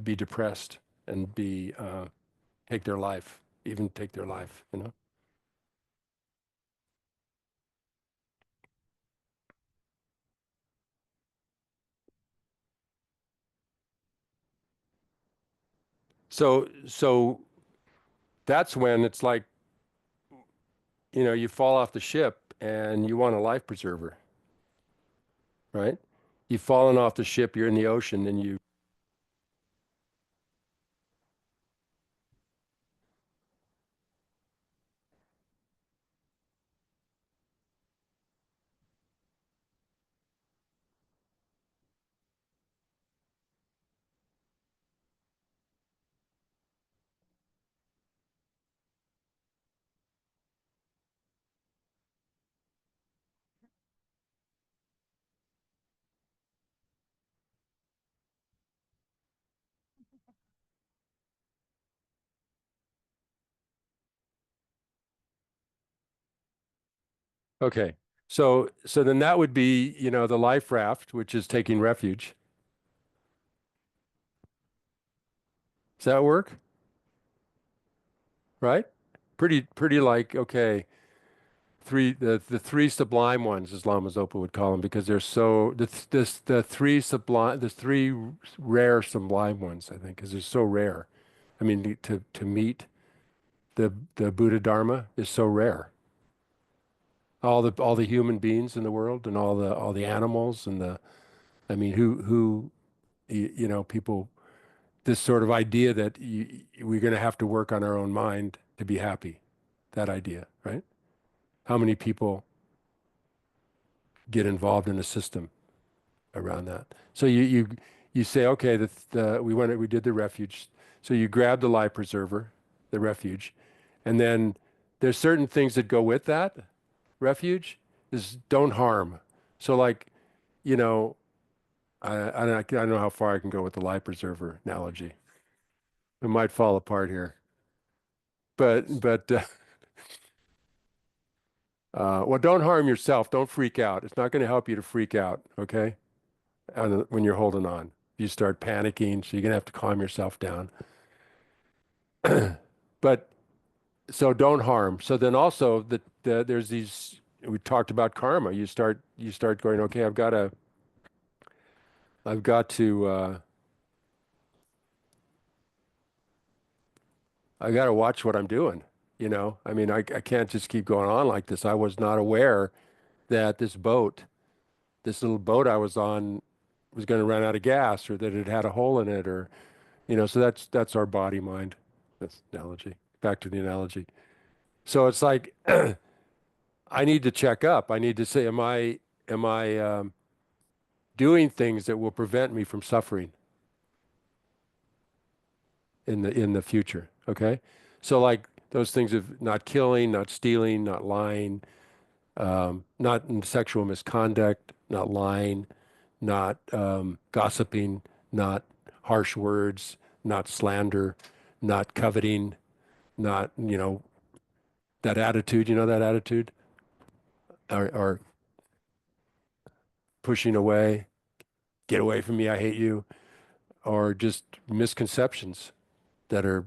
Speaker 1: be depressed and take their life, even take their life. So that's when it's like, you fall off the ship and you want a life preserver, right? You've fallen off the ship, you're in the ocean, and you. Okay. So then that would be, the life raft, which is taking refuge. Does that work? Right? Pretty like, okay, the three sublime ones, as Lama Zopa would call them, because they're so the three rare sublime ones, I think, because they're so rare. I mean, to meet the Buddha Dharma is so rare. All the human beings in the world, and all the animals, and I mean, people, this sort of idea that we're going to have to work on our own mind to be happy, that idea, right? How many people get involved in a system around that? So you say, okay, we did the refuge. So you grab the life preserver, the refuge, and then there's certain things that go with that refuge is don't harm. So like, you know, I don't know how far I can go with the life preserver analogy. It might fall apart here, but well, don't harm yourself. Don't freak out. It's not going to help you to freak out, okay? When you're holding on, you start panicking, so you're going to have to calm yourself down. But so don't harm. So then also there's these, we talked about karma. You start going, okay, I've got to I got to watch what I'm doing. I mean, I can't just keep going on like this. I was not aware that this little boat I was on was going to run out of gas, or that it had a hole in it, or, so that's our body mind. That's the analogy. Back to the analogy. So it's like, I need to check up. I need to say, am I doing things that will prevent me from suffering in the future? Okay. So like those things of not killing, not stealing, not lying, not in sexual misconduct, not lying, not gossiping, not harsh words, not slander, not coveting, not, that attitude, that attitude, or pushing away, get away from me, I hate you, or just misconceptions that are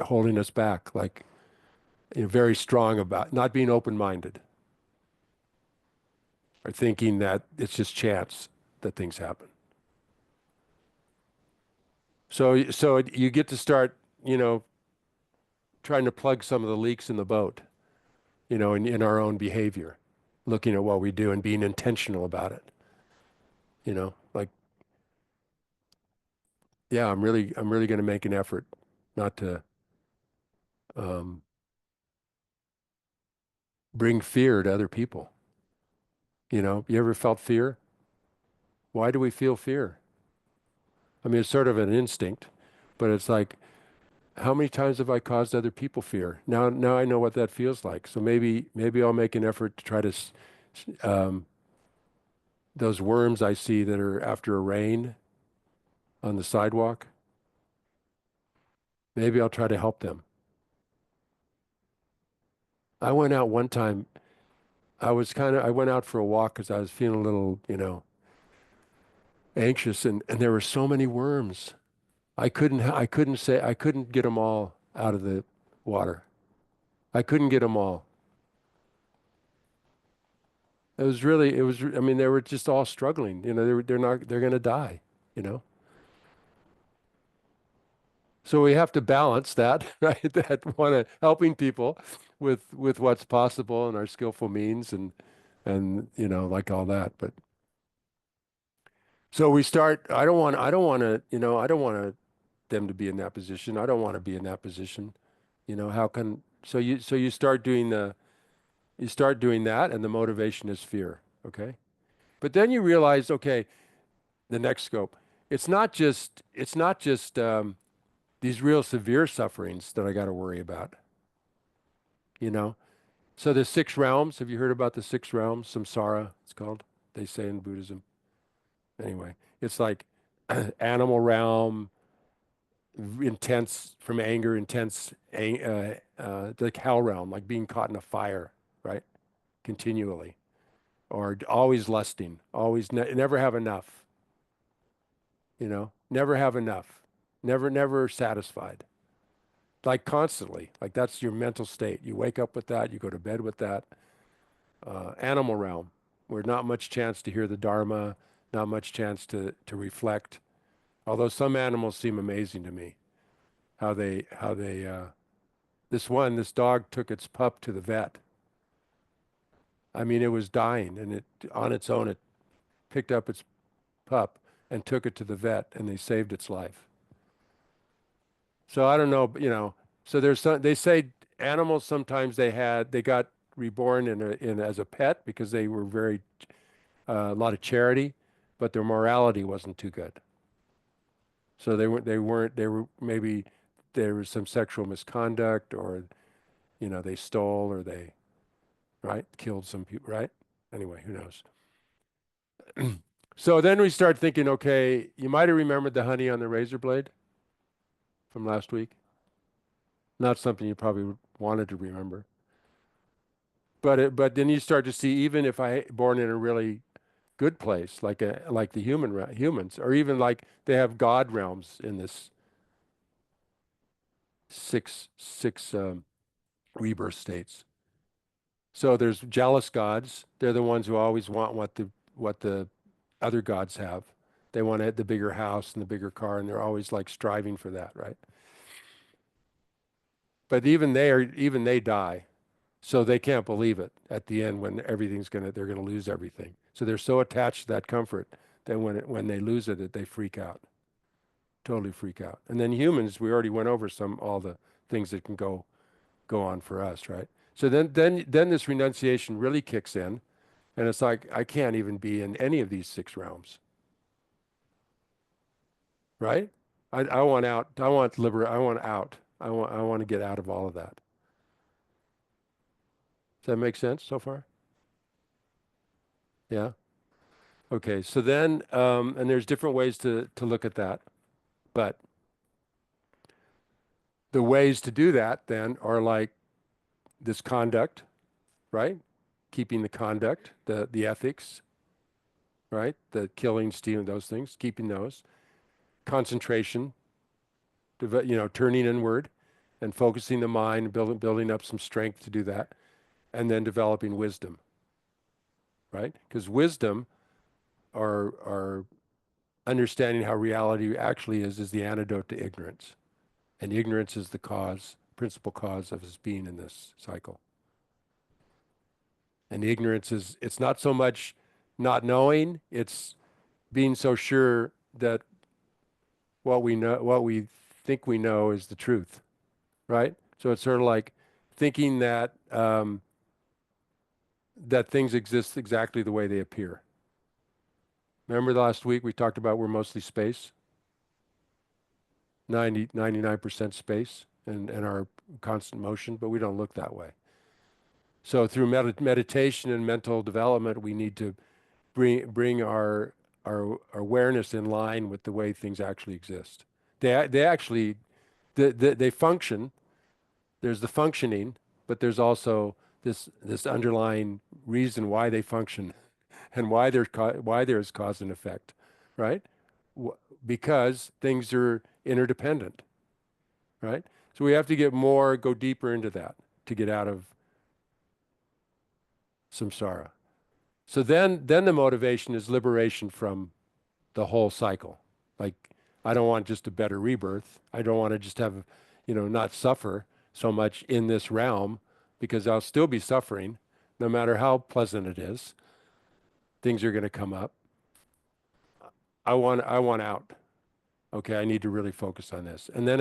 Speaker 1: holding us back, like very strong about not being open-minded or thinking that it's just chance that things happen. So you get to start, trying to plug some of the leaks in the boat, in our own behavior, looking at what we do and being intentional about it. Like, yeah, I'm really going to make an effort not to um, bring fear to other people. You ever felt fear? Why do we feel fear? I mean, it's sort of an instinct, but it's like, how many times have I caused other people fear? Now I know what that feels like. So maybe I'll make an effort to try to, those worms I see that are after a rain on the sidewalk, maybe I'll try to help them. I went out one time. I went out for a walk because I was feeling a little, anxious, and there were so many worms. I couldn't get them all out of the water. I couldn't get them all. I mean, they were just all struggling. They're going to die, you know? So we have to balance that, right? That one helping people with what's possible and our skillful means and like all that. But so we start, I don't want them to be in that position. I don't want to be in that position. How can, so you start doing that and the motivation is fear, okay? But then you realize, okay, the next scope, it's not just these real severe sufferings that I got to worry about, you know? So the six realms, have you heard about the six realms? Samsara, it's called, they say in Buddhism. Anyway, it's like animal realm, intense from anger, the hell realm, like being caught in a fire, right? Continually, or always lusting, always never have enough, never have enough, never satisfied, like constantly, like that's your mental state. You wake up with that, you go to bed with that. Animal realm, where not much chance to hear the Dharma, not much chance to reflect. Although some animals seem amazing to me, how they this dog took its pup to the vet. I mean, it was dying, and on its own, it picked up its pup and took it to the vet, and they saved its life. So I don't know, so they say animals sometimes they got reborn as a pet because they were very, a lot of charity, but their morality wasn't too good. So they were maybe there was some sexual misconduct, or, they stole, or they, right, killed some people, right? Anyway, who knows? So then we start thinking, okay, you might have remembered the honey on the razor blade from last week. Not something you probably wanted to remember. But then you start to see, even if I born in a really good place, like the humans, or even like they have God realms in this six rebirth states. So there's jealous gods. They're the ones who always want what the other gods have. They want the bigger house and the bigger car, and they're always like striving for that, right? But even they die. So they can't believe it at the end when they're gonna lose everything. So they're so attached to that comfort that when they lose it, they freak out, totally freak out. And then humans, we already went over all the things that can go on for us, right? So then this renunciation really kicks in, and it's like I can't even be in any of these six realms, right? I want out. I want I want out. I want to get out of all of that. Does that make sense so far? Yeah. Okay, so then, and there's different ways to look at that, but the ways to do that then are like this conduct, right? Keeping the conduct, the ethics, right? The killing, stealing, those things, keeping those. Concentration, turning inward and focusing the mind, building up some strength to do that, and then developing wisdom, right? Because wisdom are understanding how reality actually is the antidote to ignorance. And ignorance is the principal cause of his being in this cycle. And ignorance it's not so much not knowing, it's being so sure that what we know, what we think we know is the truth, right? So it's sort of like thinking that things exist exactly the way they appear. Remember last week we talked about we're mostly space, 99% space and our constant motion, but we don't look that way. So through meditation and mental development, we need to bring our awareness in line with the way things actually exist. They actually they function. There's the functioning, but there's also this underlying reason why they function, and why there's cause and effect, right? Because things are interdependent, right? So we have to go deeper into that to get out of samsara. So then the motivation is liberation from the whole cycle. Like, I don't want just a better rebirth. I don't want to just have, not suffer so much in this realm, because I'll still be suffering no matter how pleasant it is. Things are going to come up. I want out. Okay, I need to really focus on this. And then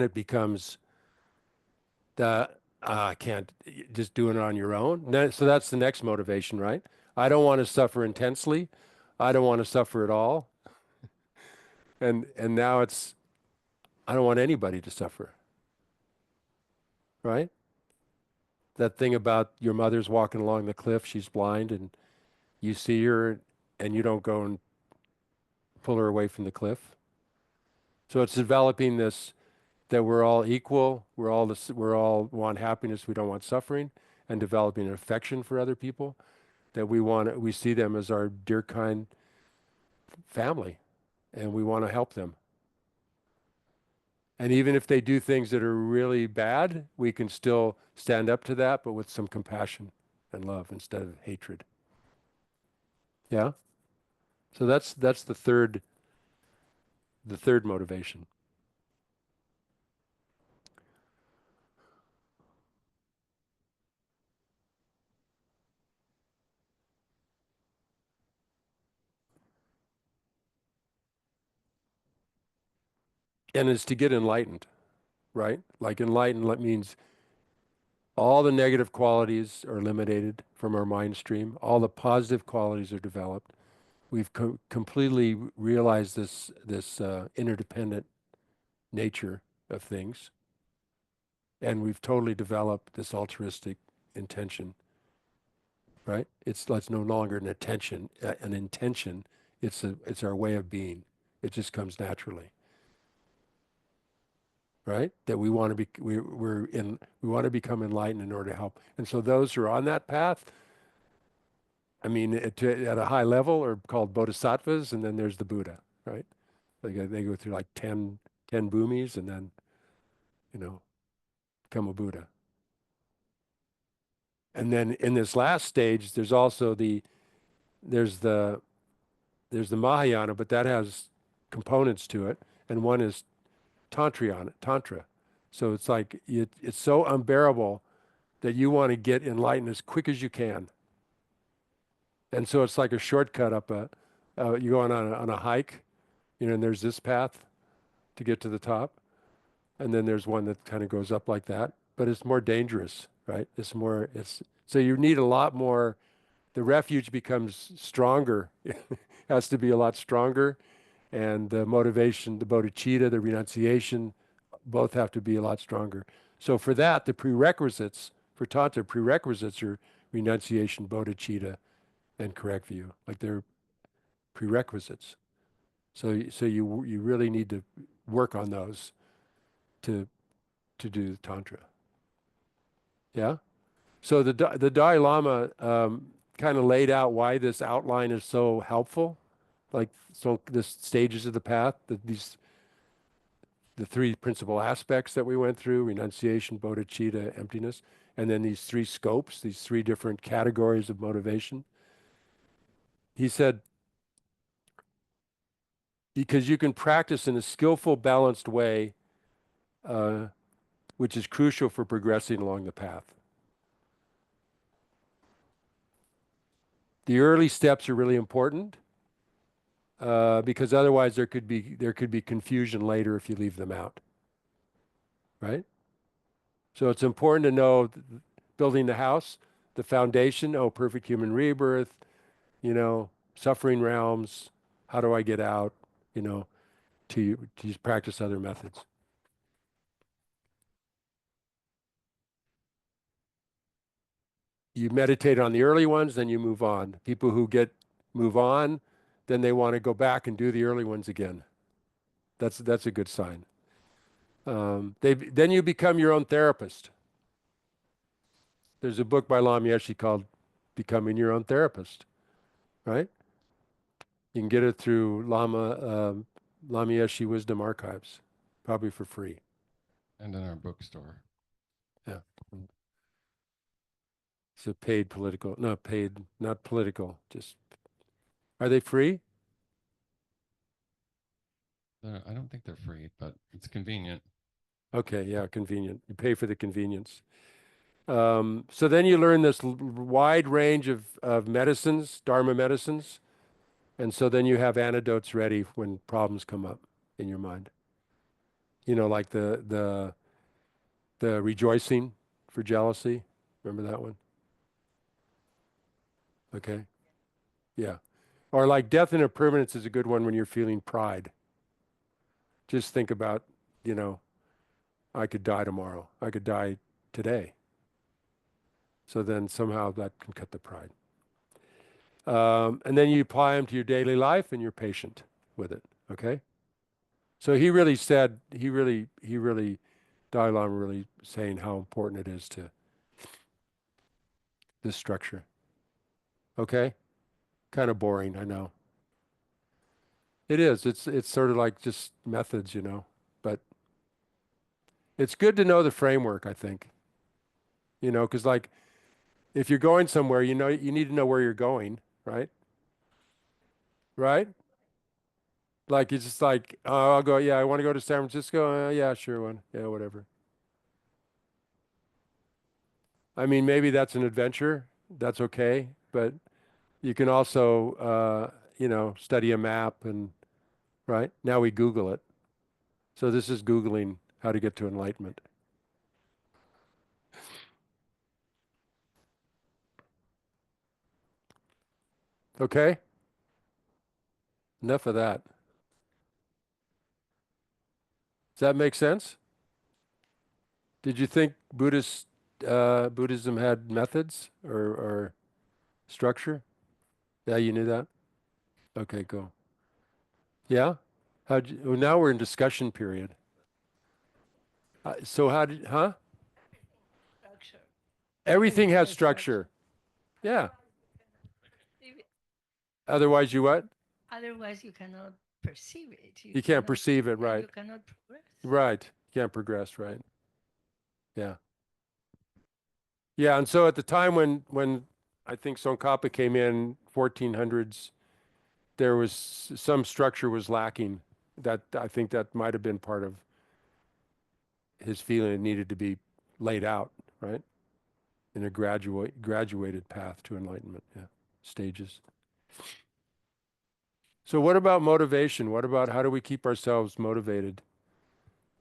Speaker 1: it becomes the I can't just doing it on your own. So that's the next motivation, right? I don't want to suffer intensely. I don't want to suffer at all. And now it's I don't want anybody to suffer, right? That thing about your mother's walking along the cliff, she's blind, and you see her and you don't go and pull her away from the cliff. So it's developing this that we're all equal, we're all want happiness, we don't want suffering, and developing an affection for other people, that we see them as our dear kind family, and we want to help them. And even if they do things that are really bad, we can still stand up to that, but with some compassion and love instead of hatred. Yeah? So that's the third motivation. And it's to get enlightened, right? Like enlightened means all the negative qualities are eliminated from our mind stream. All the positive qualities are developed. We've completely realized this interdependent nature of things, and we've totally developed this altruistic intention. Right? It's no longer an intention. It's our way of being. It just comes naturally. Right? That we want to be we want to become enlightened in order to help. And so those who are on that path, I mean, at a high level, are called bodhisattvas, and then there's the Buddha, right? They go through like 10 bhumis, and then become a Buddha. And then in this last stage, there's also there's the Mahayana, but that has components to it, and one is Tantra. So it's like it's so unbearable that you want to get enlightened as quick as you can. And so it's like a shortcut you go on a hike, and there's this path to get to the top, and then there's one that kind of goes up like that, but it's more dangerous, right? So you need a lot more. The refuge becomes stronger. It has to be a lot stronger, and the motivation, the bodhicitta, the renunciation, both have to be a lot stronger. So for that, the prerequisites for Tantra, prerequisites are renunciation, bodhicitta, and correct view. Like they're prerequisites. So you really need to work on those to do the Tantra. Yeah. So the Dalai Lama kind of laid out why this outline is so helpful. Like, so the stages of the path, the three principal aspects that we went through: renunciation, bodhicitta, emptiness, and then these three scopes, these three different categories of motivation. He said, because you can practice in a skillful, balanced way, uh, which is crucial for progressing along the path. The early steps are really important, because otherwise there could be confusion later if you leave them out, right? So it's important to know building the house, the foundation. Oh, perfect human rebirth, suffering realms. How do I get out? To practice other methods. You meditate on the early ones, then you move on. People who move on, then they want to go back and do the early ones again. That's a good sign. Then you become your own therapist. There's a book by Lama Yeshe called Becoming Your Own Therapist, right? You can get it through Lama Yeshe Wisdom Archives, probably for free.
Speaker 4: And in our bookstore.
Speaker 1: Yeah. It's a paid political, no, paid, not political, just, are they free?
Speaker 4: I don't think they're free, but it's convenient.
Speaker 1: Okay, yeah, convenient. You pay for the convenience. So then you learn this wide range of medicines, Dharma medicines. And so then you have antidotes ready when problems come up in your mind. Like the rejoicing for jealousy. Remember that one? Okay. Yeah. Or like death and impermanence is a good one when you're feeling pride. Just think about, I could die tomorrow. I could die today. So then somehow that can cut the pride. And then you apply them to your daily life and you're patient with it. Okay. So he really, Dalai Lama really saying how important it is to this structure. Okay. Kind of boring, I know. It is. It's sort of like just methods, but it's good to know the framework, I think. Because like if you're going somewhere, you need to know where you're going, right? Right? Like it's just like, oh, I'll go, yeah, I want to go to San Francisco. Yeah, sure one. Yeah, whatever. I mean, maybe that's an adventure. That's okay. But you can also, study a map and, right? Now we Google it. So this is Googling how to get to enlightenment. Okay? Enough of that. Does that make sense? Did you think Buddhism had methods or structure? Yeah, you knew that? Okay, go. Yeah? Well, now we're in discussion period. So how did, huh?
Speaker 5: Structure.
Speaker 1: Everything has
Speaker 3: has
Speaker 1: structure. Yeah.
Speaker 5: Perceive it.
Speaker 1: Otherwise you what?
Speaker 5: Otherwise, you cannot perceive it.
Speaker 1: You can't
Speaker 5: cannot-
Speaker 1: perceive it,
Speaker 5: and
Speaker 1: right?
Speaker 5: You cannot progress.
Speaker 1: Right. You can't progress, right? Yeah. Yeah, and so at the time when I think Tsongkhapa came in 1400s, there was some structure was lacking. That I think that might have been part of his feeling it needed to be laid out, right? In a graduated path to enlightenment, yeah, stages. So what about motivation? What about how do we keep ourselves motivated?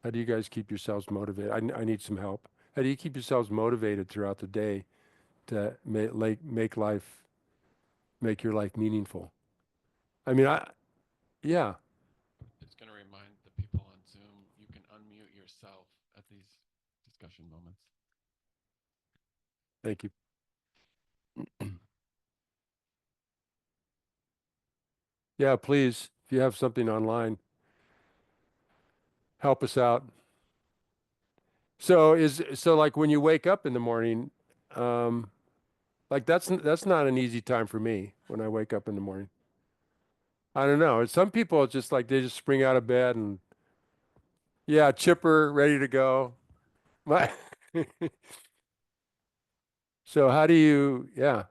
Speaker 1: How do you guys keep yourselves motivated? I need some help. How do you keep yourselves motivated throughout the day to make your life meaningful? I mean, yeah,
Speaker 4: Just going to remind the people on Zoom, you can unmute yourself at these discussion moments.
Speaker 1: thank you. Yeah, please, if you have something online, help us out. So like when you wake up in the morning, um, like that's not an easy time for me when I wake up in the morning. I don't know. Some people it's just like they just spring out of bed and yeah, chipper, ready to go. My So how do you, yeah,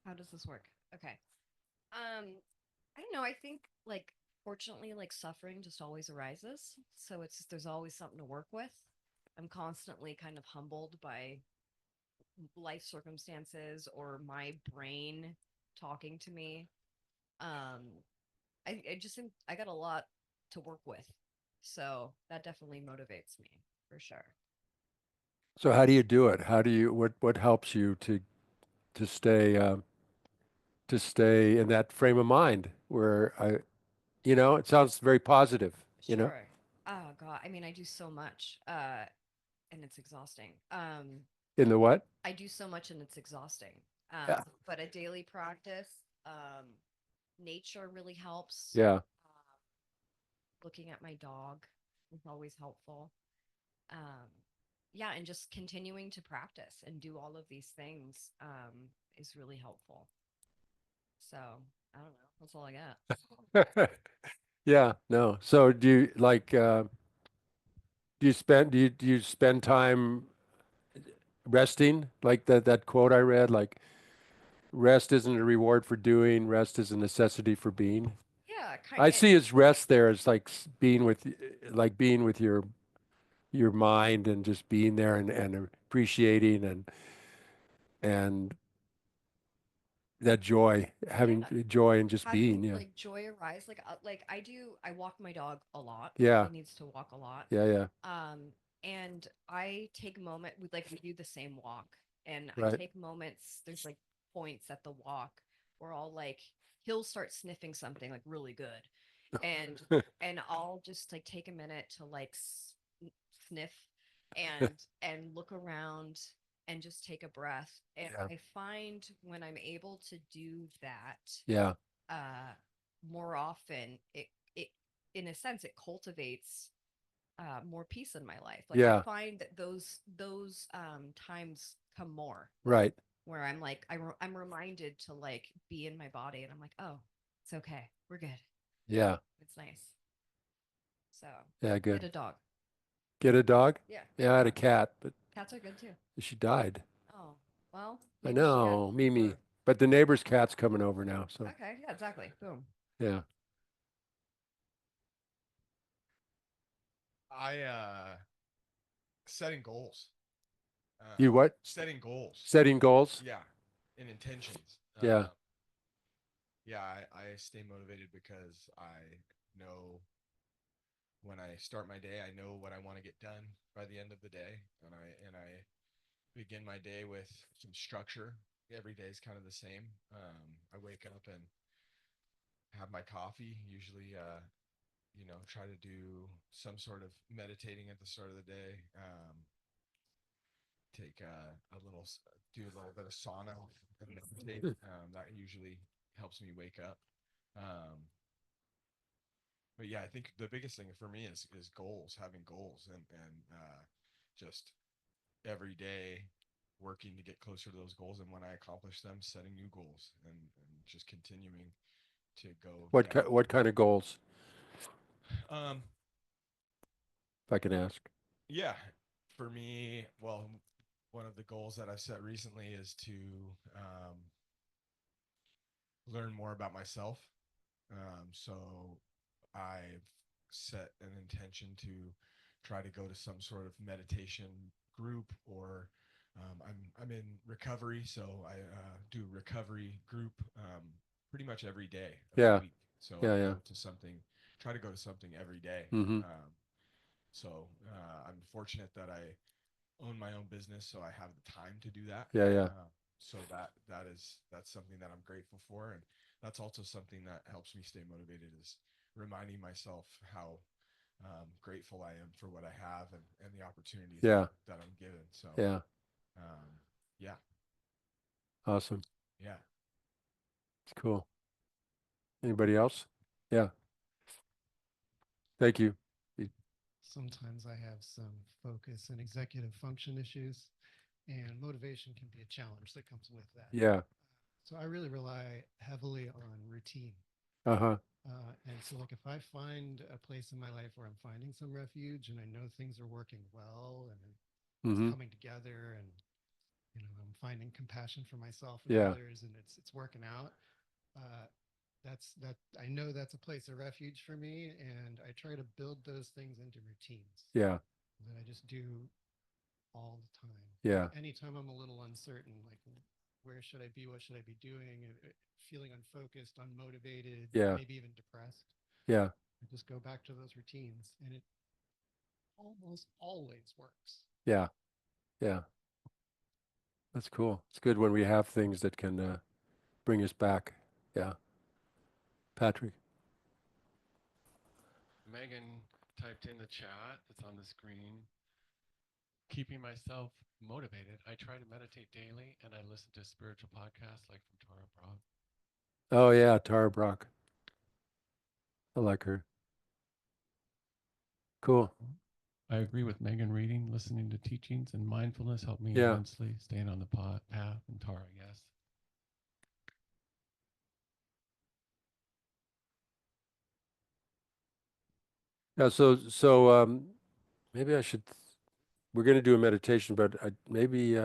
Speaker 6: How does this work? Okay. I don't know. I think like fortunately, like suffering just always arises. So it's there's always something to work with. I'm constantly kind of humbled by life circumstances or my brain talking to me. Um, I just think I got a lot to work with. So that definitely motivates me for sure.
Speaker 1: so how do you do it? How do you, what helps you to stay, to stay in that frame of mind where it sounds very positive, you know,
Speaker 6: Sure. Oh God. I mean, I do so much. And it's exhausting.
Speaker 1: in the what?
Speaker 6: I do so much and it's exhausting.
Speaker 1: Yeah.
Speaker 6: But a daily practice, um, nature really helps.
Speaker 1: Yeah.
Speaker 6: Looking at my dog is always helpful. Um, yeah, and just continuing to practice and do all of these things is really helpful. So I don't know. That's all I got.
Speaker 1: Yeah, no. So do you like do you spend time resting? Like that quote I read, like rest isn't a reward for doing, rest is a necessity for being.
Speaker 6: Yeah, kind
Speaker 1: I
Speaker 6: of.
Speaker 1: see his rest there as like being with being with your mind and just being there and appreciating and that joy, having
Speaker 6: Yeah,
Speaker 1: joy and just
Speaker 6: having
Speaker 1: being, yeah.
Speaker 6: like joy arise. Like I do. I walk my dog a lot.
Speaker 1: Yeah.
Speaker 6: He needs to walk a lot.
Speaker 1: Yeah, yeah.
Speaker 6: And I take like we do the same walk, and I
Speaker 1: Right.
Speaker 6: take moments. There's like points at the walk where I'll like he'll start sniffing something like really good, and I'll just like take a minute to like sniff and look around and just take a breath. And
Speaker 1: Yeah.
Speaker 6: I find when I'm able to do that
Speaker 1: Yeah.
Speaker 6: uh more often, it in a sense it cultivates more peace in my life. Like I
Speaker 1: Yeah.
Speaker 6: find that those times come more
Speaker 1: Right.
Speaker 6: where I'm like I'm reminded to like be in my body, and I'm like, oh, it's okay, we're good,
Speaker 1: Yeah.
Speaker 6: it's nice. So
Speaker 1: Yeah,
Speaker 6: get
Speaker 1: good.
Speaker 6: a dog.
Speaker 1: Get a dog?
Speaker 6: Yeah,
Speaker 1: Yeah, I had a cat, but
Speaker 6: cats are good too.
Speaker 1: she died.
Speaker 6: Oh well,
Speaker 1: I
Speaker 6: maybe she had
Speaker 1: know, Mimi.
Speaker 6: more.
Speaker 1: But the neighbor's cat's coming over now, so
Speaker 6: Okay, yeah, exactly, boom.
Speaker 1: yeah.
Speaker 2: I setting goals.
Speaker 1: You what?
Speaker 2: Setting goals.
Speaker 1: Setting goals?
Speaker 2: Yeah, and intentions.
Speaker 1: Yeah.
Speaker 2: Yeah, I stay motivated because I know when I start my day, I know what I want to get done by the end of the day, and I begin my day with some structure. Every day is kind of the same. I wake up and have my coffee. Usually, try to do some sort of meditating at the start of the day. Take do a little bit of sauna and meditate. That usually helps me wake up. Um, but yeah, I think the biggest thing for me is goals, having goals, and just every day working to get closer to those goals, and when I accomplish them, setting new goals and just continuing to go down.
Speaker 1: What kind of goals,
Speaker 2: Um,
Speaker 1: if I can ask?
Speaker 2: yeah, for me, well, one of the goals that I've set recently is to um, learn more about myself. So I've set an intention to try to go to some sort of meditation group, or I'm in recovery, so I do recovery group pretty much every day of the
Speaker 1: Yeah.
Speaker 2: week. So
Speaker 1: Yeah,
Speaker 2: I
Speaker 1: yeah.
Speaker 2: go to something, try to go to something every day.
Speaker 1: Mm-hmm.
Speaker 2: I'm fortunate that I own my own business, so I have the time to do that.
Speaker 1: Yeah, yeah.
Speaker 2: So that's something that I'm grateful for, and that's also something that helps me stay motivated is reminding myself how grateful I am for what I have and the opportunities
Speaker 1: Yeah.
Speaker 2: that I'm given. So
Speaker 1: Yeah.
Speaker 2: um, yeah,
Speaker 1: Awesome.
Speaker 2: yeah.
Speaker 1: It's cool. Anybody else? Yeah. Thank you.
Speaker 3: Sometimes I have some focus and executive function issues, and motivation can be a challenge that comes with that.
Speaker 1: Yeah.
Speaker 3: So I really rely heavily on routine.
Speaker 1: Uh-huh.
Speaker 3: And so, like, if I find a place in my life where I'm finding some refuge and I know things are working well and it's
Speaker 1: Mm-hmm.
Speaker 3: coming together, and I'm finding compassion for myself and
Speaker 1: Yeah.
Speaker 3: others, and it's working out. Uh, that I know that's a place of refuge for me, and I try to build those things into routines
Speaker 1: Yeah.
Speaker 3: that I just do all the time.
Speaker 1: Yeah.
Speaker 3: Anytime I'm a little uncertain, like where should I be, what should I be doing, feeling unfocused, unmotivated,
Speaker 1: Yeah.
Speaker 3: maybe even depressed,
Speaker 1: Yeah.
Speaker 3: I just go back to those routines, and it almost always works.
Speaker 1: Yeah. Yeah. That's cool. It's good when we have things that can bring us back. Yeah. Patrick.
Speaker 4: Megan typed in the chat that's on the screen. Keeping myself motivated. I try to meditate daily and I listen to spiritual podcasts like from Tara Brach.
Speaker 1: Oh yeah, Tara Brach. I like her. Cool.
Speaker 4: I agree with Megan. Reading, listening to teachings, and mindfulness help me
Speaker 1: Yeah.
Speaker 4: immensely. Staying on the path. And Tara, yes.
Speaker 1: Yeah. So maybe I should. We're going to do a meditation, but maybe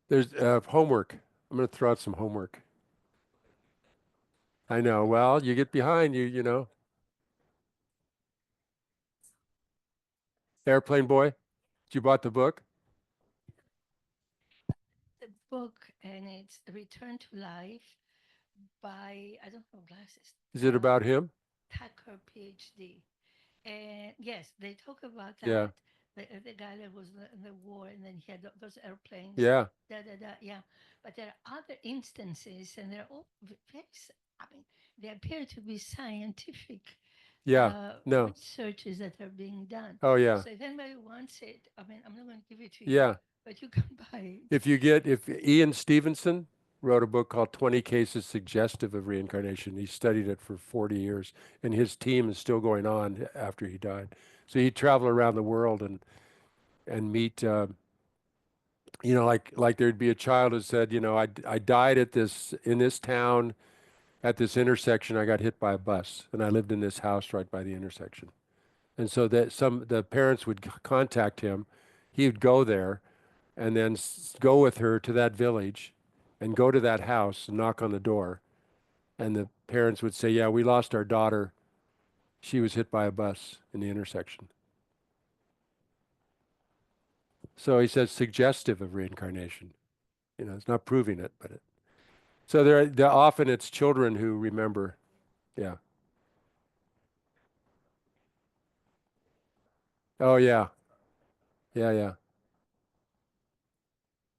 Speaker 1: there's homework. I'm going to throw out some homework. I know. Well, you get behind you. Airplane Boy. You bought the book?
Speaker 5: The book, and it's Return to Life by, I don't have glasses.
Speaker 1: Is it about him?
Speaker 5: Tucker, PhD. And yes, they talk about that.
Speaker 1: Yeah.
Speaker 5: The guy that was in the war, and then he had those airplanes.
Speaker 1: Yeah.
Speaker 5: Yeah. But there are other instances, and they're all very, I mean, they appear to be scientific
Speaker 1: Yeah. No.
Speaker 5: researches that are being done.
Speaker 1: Oh yeah.
Speaker 5: So if anybody wants it, I mean, I'm not going to give it to you,
Speaker 1: Yeah.
Speaker 5: but you can buy it.
Speaker 1: If Ian Stevenson wrote a book called 20 Cases Suggestive of Reincarnation. He studied it for 40 years, and his team is still going on after he died. So he'd travel around the world and meet, like there'd be a child who said, I died in this town at this intersection. I got hit by a bus, and I lived in this house right by the intersection. And so that the parents would contact him. He would go there and then go with her to that village and go to that house and knock on the door. And the parents would say, yeah, we lost our daughter. She was hit by a bus in the intersection. So he says suggestive of reincarnation. It's not proving it, but so they're often it's children who remember. Yeah. Oh yeah. Yeah, yeah.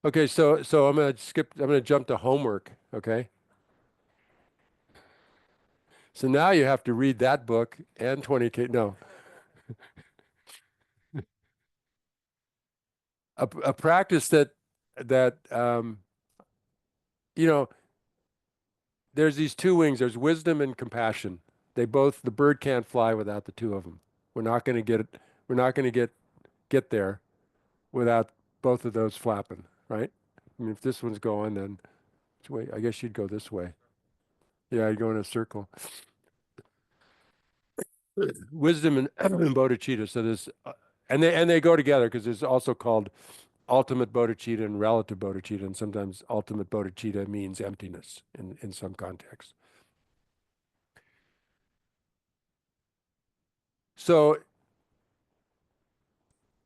Speaker 1: Okay, so I'm gonna jump to homework, okay? So now you have to read that book and 20K. No. A practice that you know, there's these two wings. There's wisdom and compassion. The bird can't fly without the two of them. We're not going to get it. We're not going to get there without both of those flapping, right? I mean, if this one's going, then which way? I guess you'd go this way. Yeah, I'd go in a circle. Wisdom and, and bodhicitta. So there's, and they go together because there's also called ultimate bodhicitta and relative bodhicitta, and sometimes ultimate bodhicitta means emptiness in some contexts. So,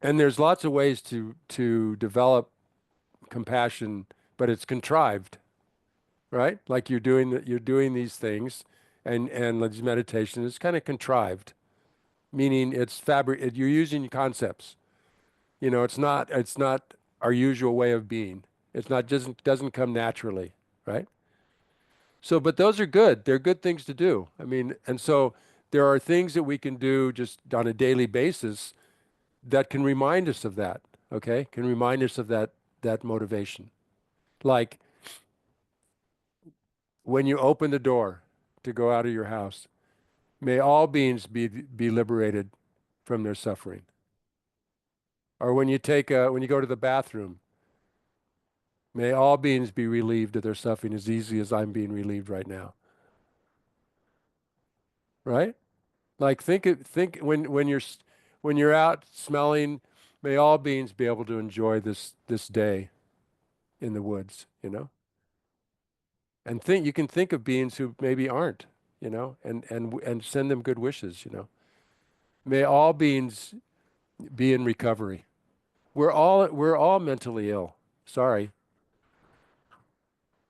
Speaker 1: and there's lots of ways to develop compassion, but it's contrived, right? Like you're doing these things, and like this meditation is kind of contrived, meaning you're using concepts. It's not our usual way of being. It's not doesn't come naturally, right? So, but those are good. They're good things to do. I mean, and so there are things that we can do just on a daily basis that can remind us of that, okay? Can remind us of that motivation. Like when you open the door to go out of your house, may all beings be liberated from their suffering. Or when you go to the bathroom, may all beings be relieved of their suffering as easy as I'm being relieved right now. Right? Like think when you're out smelling, may all beings be able to enjoy this day in the woods, you know? And you can think of beings who maybe aren't, you know, and send them good wishes, you know. May all beings be in recovery. We're all mentally ill. Sorry.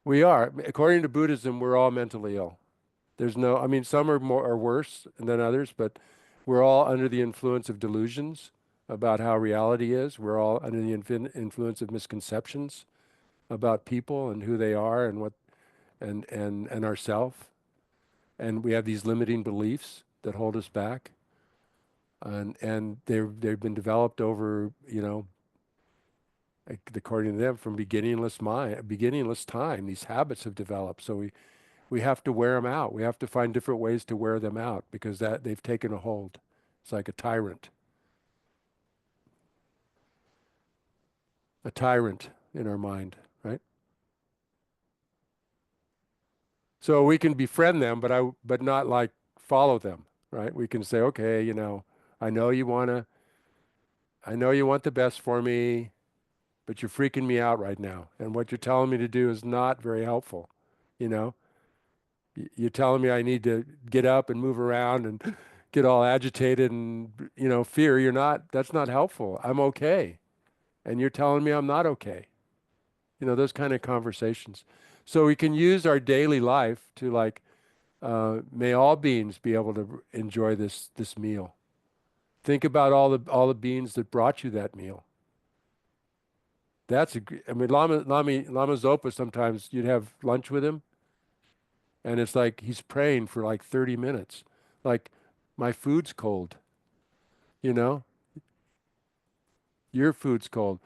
Speaker 1: We are. According to Buddhism, we're all mentally ill. There's no, I mean, some are worse than others, but we're all under the influence of delusions about how reality is. We're all under the influence of misconceptions about people and who they are and what and ourself. And we have these limiting beliefs that hold us back. And they've been developed over, you know, according to them, from beginningless time. These habits have developed. So we have to wear them out. We have to find different ways to wear them out because that they've taken a hold. It's like a tyrant in our mind, right? So we can befriend them, but not like follow them, right? We can say, okay, you know, I know you want the best for me, but you're freaking me out right now. And what you're telling me to do is not very helpful, you know? You're telling me I need to get up and move around and get all agitated and, you know, fear. That's not helpful. I'm okay. And you're telling me I'm not okay. You know, those kind of conversations. So we can use our daily life to like, may all beings be able to enjoy this meal. Think about all the beings that brought you that meal. I mean, Lama Zopa, sometimes you'd have lunch with him, and it's like he's praying for like 30 minutes. Like, my food's cold, you know? Your food's cold.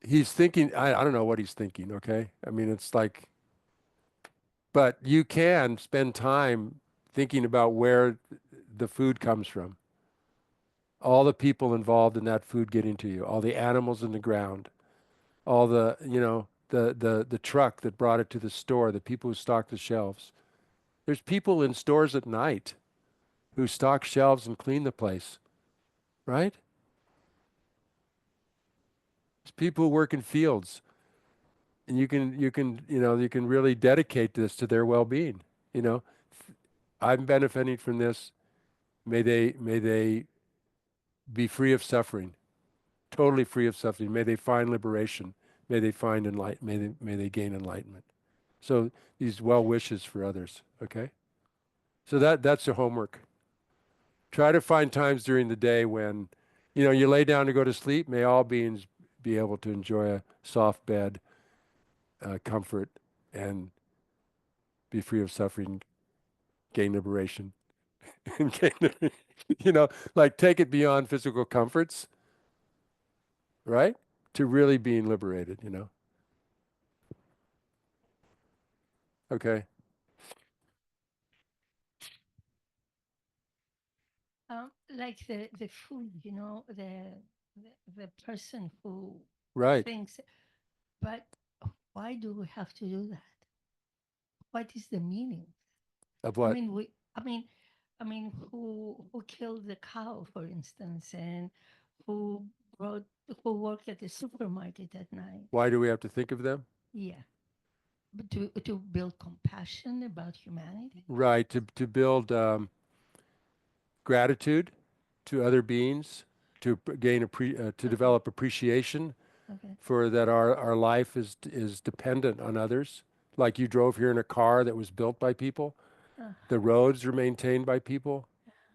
Speaker 1: He's thinking, I don't know what he's thinking, okay? I mean, it's like, but you can spend time thinking about where the food comes from. All the people involved in that food getting to you, all the animals in the ground, all the, you know, the truck that brought it to the store, the people who stocked the shelves. There's people in stores at night who stock shelves and clean the place, right? There's people who work in fields, and you can really dedicate this to their well-being. You know, I'm benefiting from this. May they be free of suffering, totally free of suffering. May they find liberation. May they find may they gain enlightenment. So these well wishes for others. Okay. So that's your homework. Try to find times during the day when, you know, you lay down to go to sleep. May all beings be able to enjoy a soft bed, comfort, and be free of suffering, gain liberation, and you know, like take it beyond physical comforts, right? To really being liberated, you know. Okay.
Speaker 5: Like the food, you know, the person who
Speaker 1: Right.
Speaker 5: thinks, but why do we have to do that? What is the meaning?
Speaker 1: Of
Speaker 5: I
Speaker 1: what?
Speaker 5: mean, who killed the cow, for instance, and who brought who worked at the supermarket at night?
Speaker 1: Why do we have to think of them?
Speaker 5: Yeah, but to build compassion about humanity.
Speaker 1: Right. To build gratitude to other beings, to
Speaker 5: Okay.
Speaker 1: develop appreciation
Speaker 5: Okay.
Speaker 1: for that our life is dependent on others. Like you drove here in a car that was built by people.
Speaker 5: Uh,
Speaker 1: The roads are maintained by people.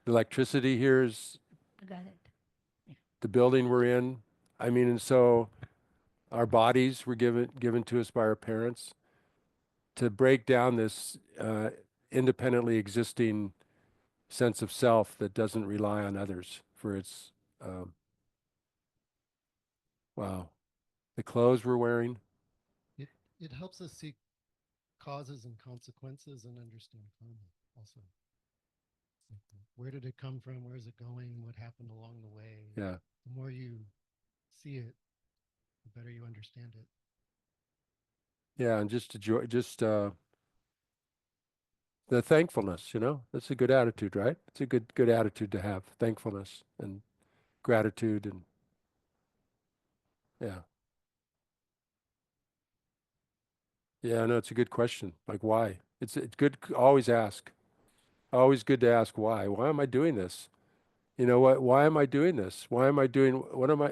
Speaker 1: The electricity here is
Speaker 5: I got it.
Speaker 1: the building we're in. I mean, and so our bodies were given to us by our parents. to break down this independently existing sense of self that doesn't rely on others for its, wow, the clothes we're wearing.
Speaker 3: It it helps us see causes and consequences and understand karma also. Like, where did it come from? Where is it going? What happened along the way?
Speaker 1: Yeah.
Speaker 3: The more you see it, the better you understand it.
Speaker 1: Yeah. And just the thankfulness, that's a good attitude, right? It's a good attitude to have, thankfulness and gratitude. And yeah. Yeah, no, it's a good question. Like, why? It's good. Always ask. Always good to ask why. Why am I doing this? You know what? Why am I doing this? Why am I doing? What am I?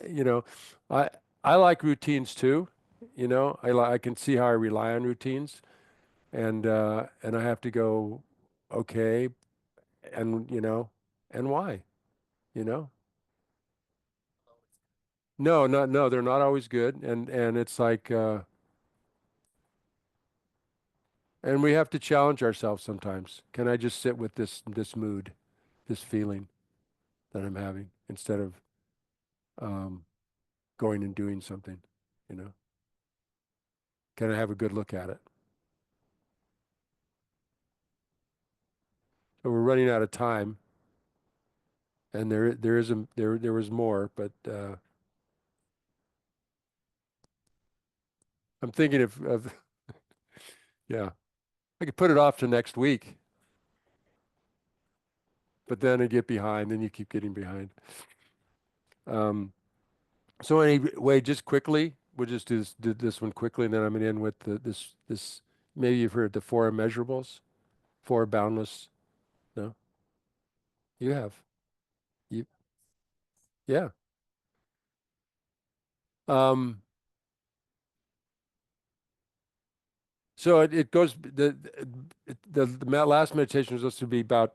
Speaker 1: I I like routines too. I can see how I rely on routines, and I have to go, okay, and and why? You know? No, no, they're not always good, and it's like, and we have to challenge ourselves sometimes. Can I just sit with this mood, this feeling that I'm having instead of um, going and doing something? You know? Can I have a good look at it? So we're running out of time, and there was more, but I'm thinking of yeah, I could put it off to next week, but then I get behind, then you keep getting behind. Um, so anyway, just quickly, we'll just do this one quickly, and then I'm gonna end with this. Maybe you've heard the four immeasurables, four boundless. No, you have. You yeah. Um, so it goes the last meditation was supposed to be about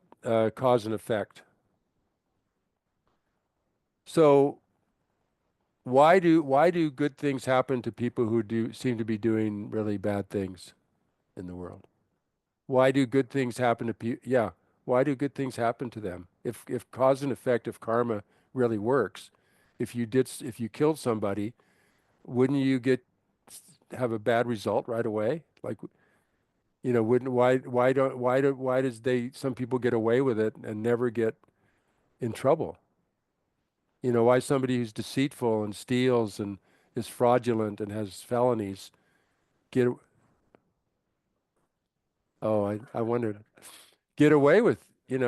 Speaker 1: cause and effect. So why do good things happen to people who do seem to be doing really bad things in the world? Why do good things happen to people? Yeah, why do good things happen to them? If cause and effect, if karma really works, if you killed somebody, wouldn't you have a bad result right away? Like, wouldn't why does some people get away with it and never get in trouble? Why somebody who's deceitful and steals and is fraudulent and has felonies get, oh, I wondered, get away with, get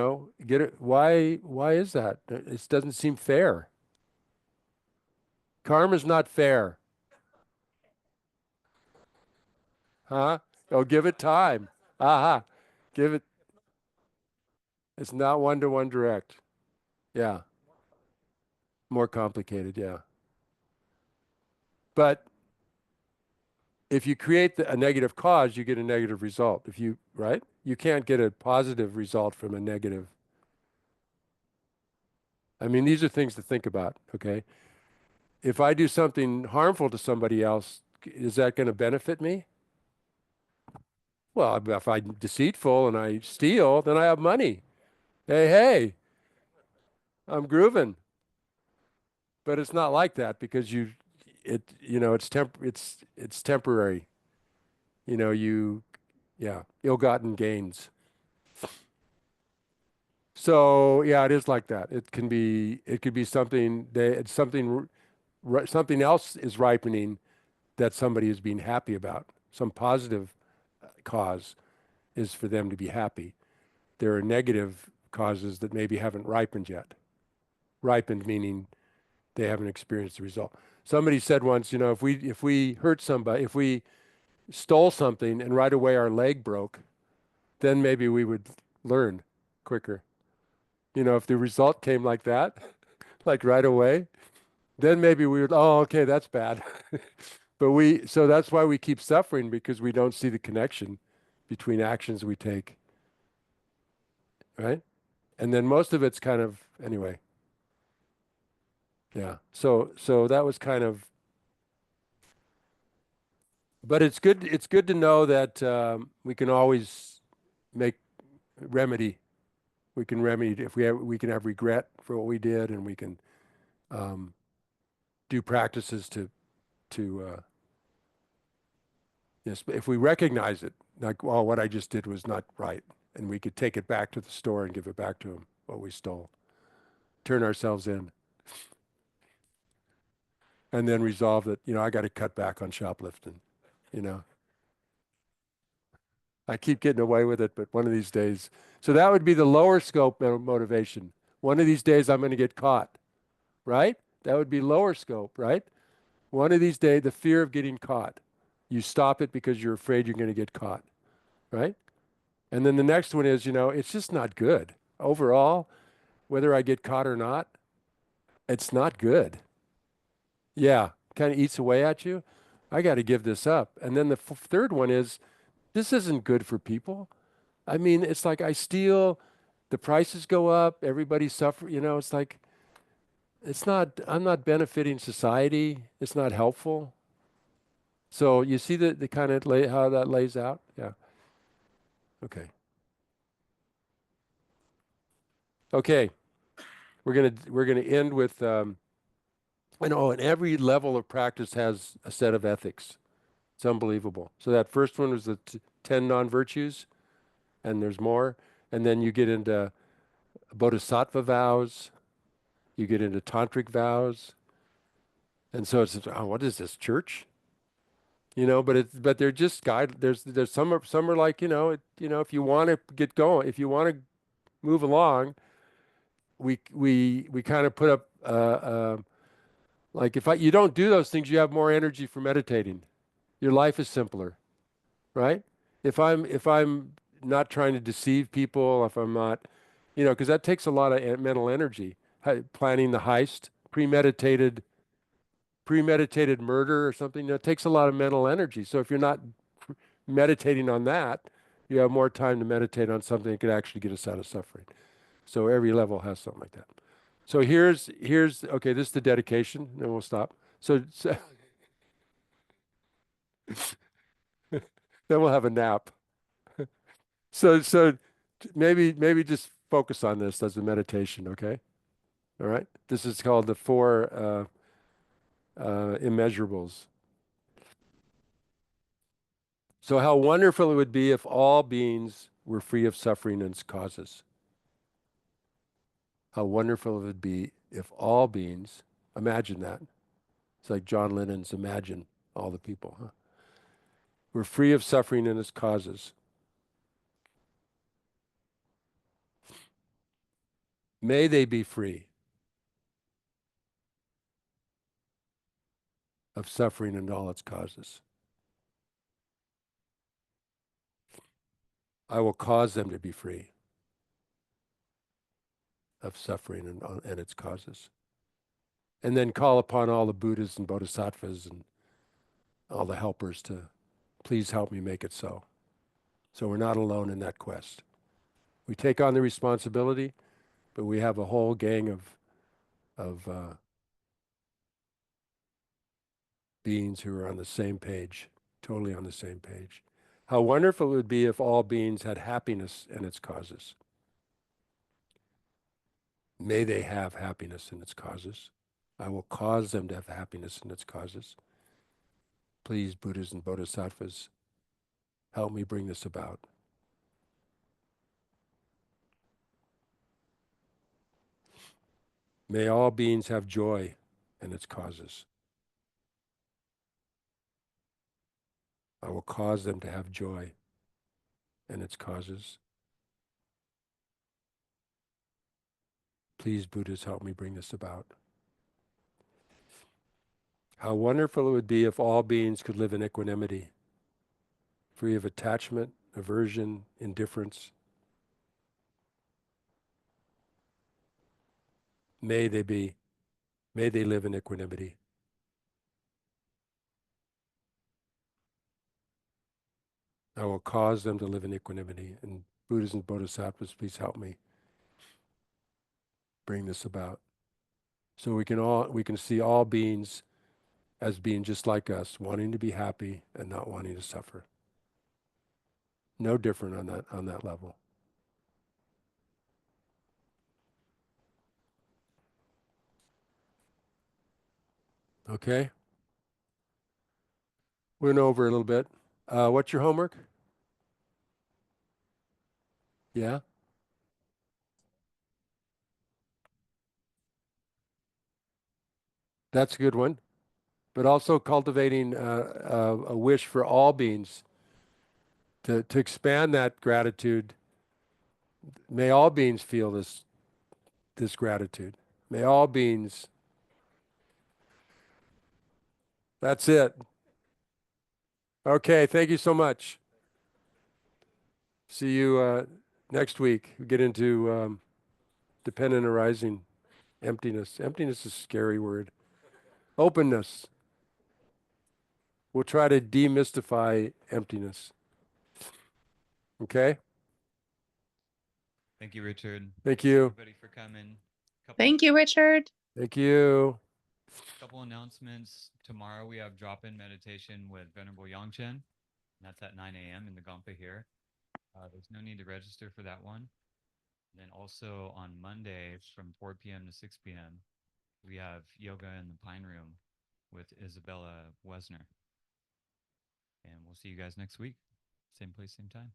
Speaker 1: it. Why is that? It doesn't seem fair. Karma's not fair, huh? Oh, give it time. Aha. Give it, it's not one-to-one direct. Yeah. More complicated. Yeah. But if you create a negative cause, you get a negative result. Right? You can't get a positive result from a negative. I mean, these are things to think about, okay? If I do something harmful to somebody else, is that going to benefit me? Well, if I'm deceitful and I steal, then I have money. Hey, hey, I'm grooving. But it's not like that because it's temporary. You know, you, yeah, ill-gotten gains. So yeah, it is like that. It could be something something else is ripening that somebody is being happy about. Some positive cause is for them to be happy. There are negative causes that maybe haven't ripened yet. Ripened meaning they haven't experienced the result. Somebody said once, if we hurt somebody, if we stole something and right away our leg broke, then maybe we would learn quicker. If the result came like that, like right away, then maybe we would, oh, okay, that's bad. So that's why we keep suffering because we don't see the connection between actions we take, right? And then most of it's kind of, anyway. Yeah. So that was kind of But it's good to know that we can always make remedy. We can remedy if we can have regret for what we did, and we can um, do practices to yes, if we recognize it, like, well, what I just did was not right, and we could take it back to the store and give it back to them, what we stole, turn ourselves in, and then resolve that, I got to cut back on shoplifting, you know. I keep getting away with it, but one of these days, so that would be the lower scope motivation. One of these days I'm going to get caught, right? That would be lower scope, right? One of these days, the fear of getting caught. You stop it because you're afraid you're going to get caught, right? And then the next one is, it's just not good. Overall, whether I get caught or not, it's not good. Yeah, kind of eats away at you. I got to give this up. And then the third one is, this isn't good for people. I mean, it's like I steal, the prices go up, everybody suffer, it's like, I'm not benefiting society. It's not helpful. So you see the kind of how that lays out? Yeah. Okay. Okay. We're gonna end with and every level of practice has a set of ethics. It's unbelievable. So that first one was the 10 non-virtues, and there's more. And then you get into bodhisattva vows, you get into tantric vows. And so it's, oh, what is this, church? But they're just there's some are like, if you want to get going, if you want to move along, we kind of put up like, you don't do those things, you have more energy for meditating. Your life is simpler, right? If I'm not trying to deceive people, if I'm not, because that takes a lot of mental energy. Planning the heist, premeditated murder or something, it takes a lot of mental energy. So if you're not meditating on that, you have more time to meditate on something that could actually get us out of suffering. So every level has something like that. So here's okay, this is the dedication, then we'll stop. So then we'll have a nap. So maybe just focus on this as a meditation, okay? All right. This is called the four immeasurables. So how wonderful it would be if all beings were free of suffering and its causes. How wonderful it would be if all beings, imagine that. It's like John Lennon's Imagine All the People, huh? Were free of suffering and its causes. May they be free of suffering and all its causes. I will cause them to be free of suffering and its causes. And then call upon all the Buddhas and Bodhisattvas and all the helpers to please help me make it so. So we're not alone in that quest. We take on the responsibility, but we have a whole gang of beings who are on the same page, totally on the same page. How wonderful it would be if all beings had happiness and its causes. May they have happiness in its causes. I will cause them to have happiness in its causes. Please, Buddhas and Bodhisattvas, help me bring this about. May all beings have joy in its causes. I will cause them to have joy in its causes. Please, Buddhas, help me bring this about. How wonderful it would be if all beings could live in equanimity, free of attachment, aversion, indifference. May they live in equanimity. I will cause them to live in equanimity. And Buddhas and Bodhisattvas, please help me bring this about. So we can see all beings as being just like us, wanting to be happy and not wanting to suffer. No different on that level. Okay? Went over a little bit. What's your homework? Yeah? That's a good one. But also cultivating a wish for all beings to expand that gratitude. May all beings feel this gratitude. May all beings. That's it. Okay, thank you so much. See you next week. We get into dependent arising, emptiness. Emptiness is a scary word. Openness. We'll try to demystify emptiness. Okay?
Speaker 7: Thank you, Richard.
Speaker 1: Thank
Speaker 7: Thanks,
Speaker 1: you.
Speaker 7: everybody, for coming.
Speaker 8: Thank you, Richard.
Speaker 1: Thank you.
Speaker 7: Couple announcements. Tomorrow we have drop-in meditation with Venerable Yongchen. That's at 9 a.m. in the Gompa here. There's no need to register for that one. And then also on Monday from 4 p.m. to 6 p.m. we have yoga in the Pine Room with Isabella Wesner. And we'll see you guys next week. Same place, same time.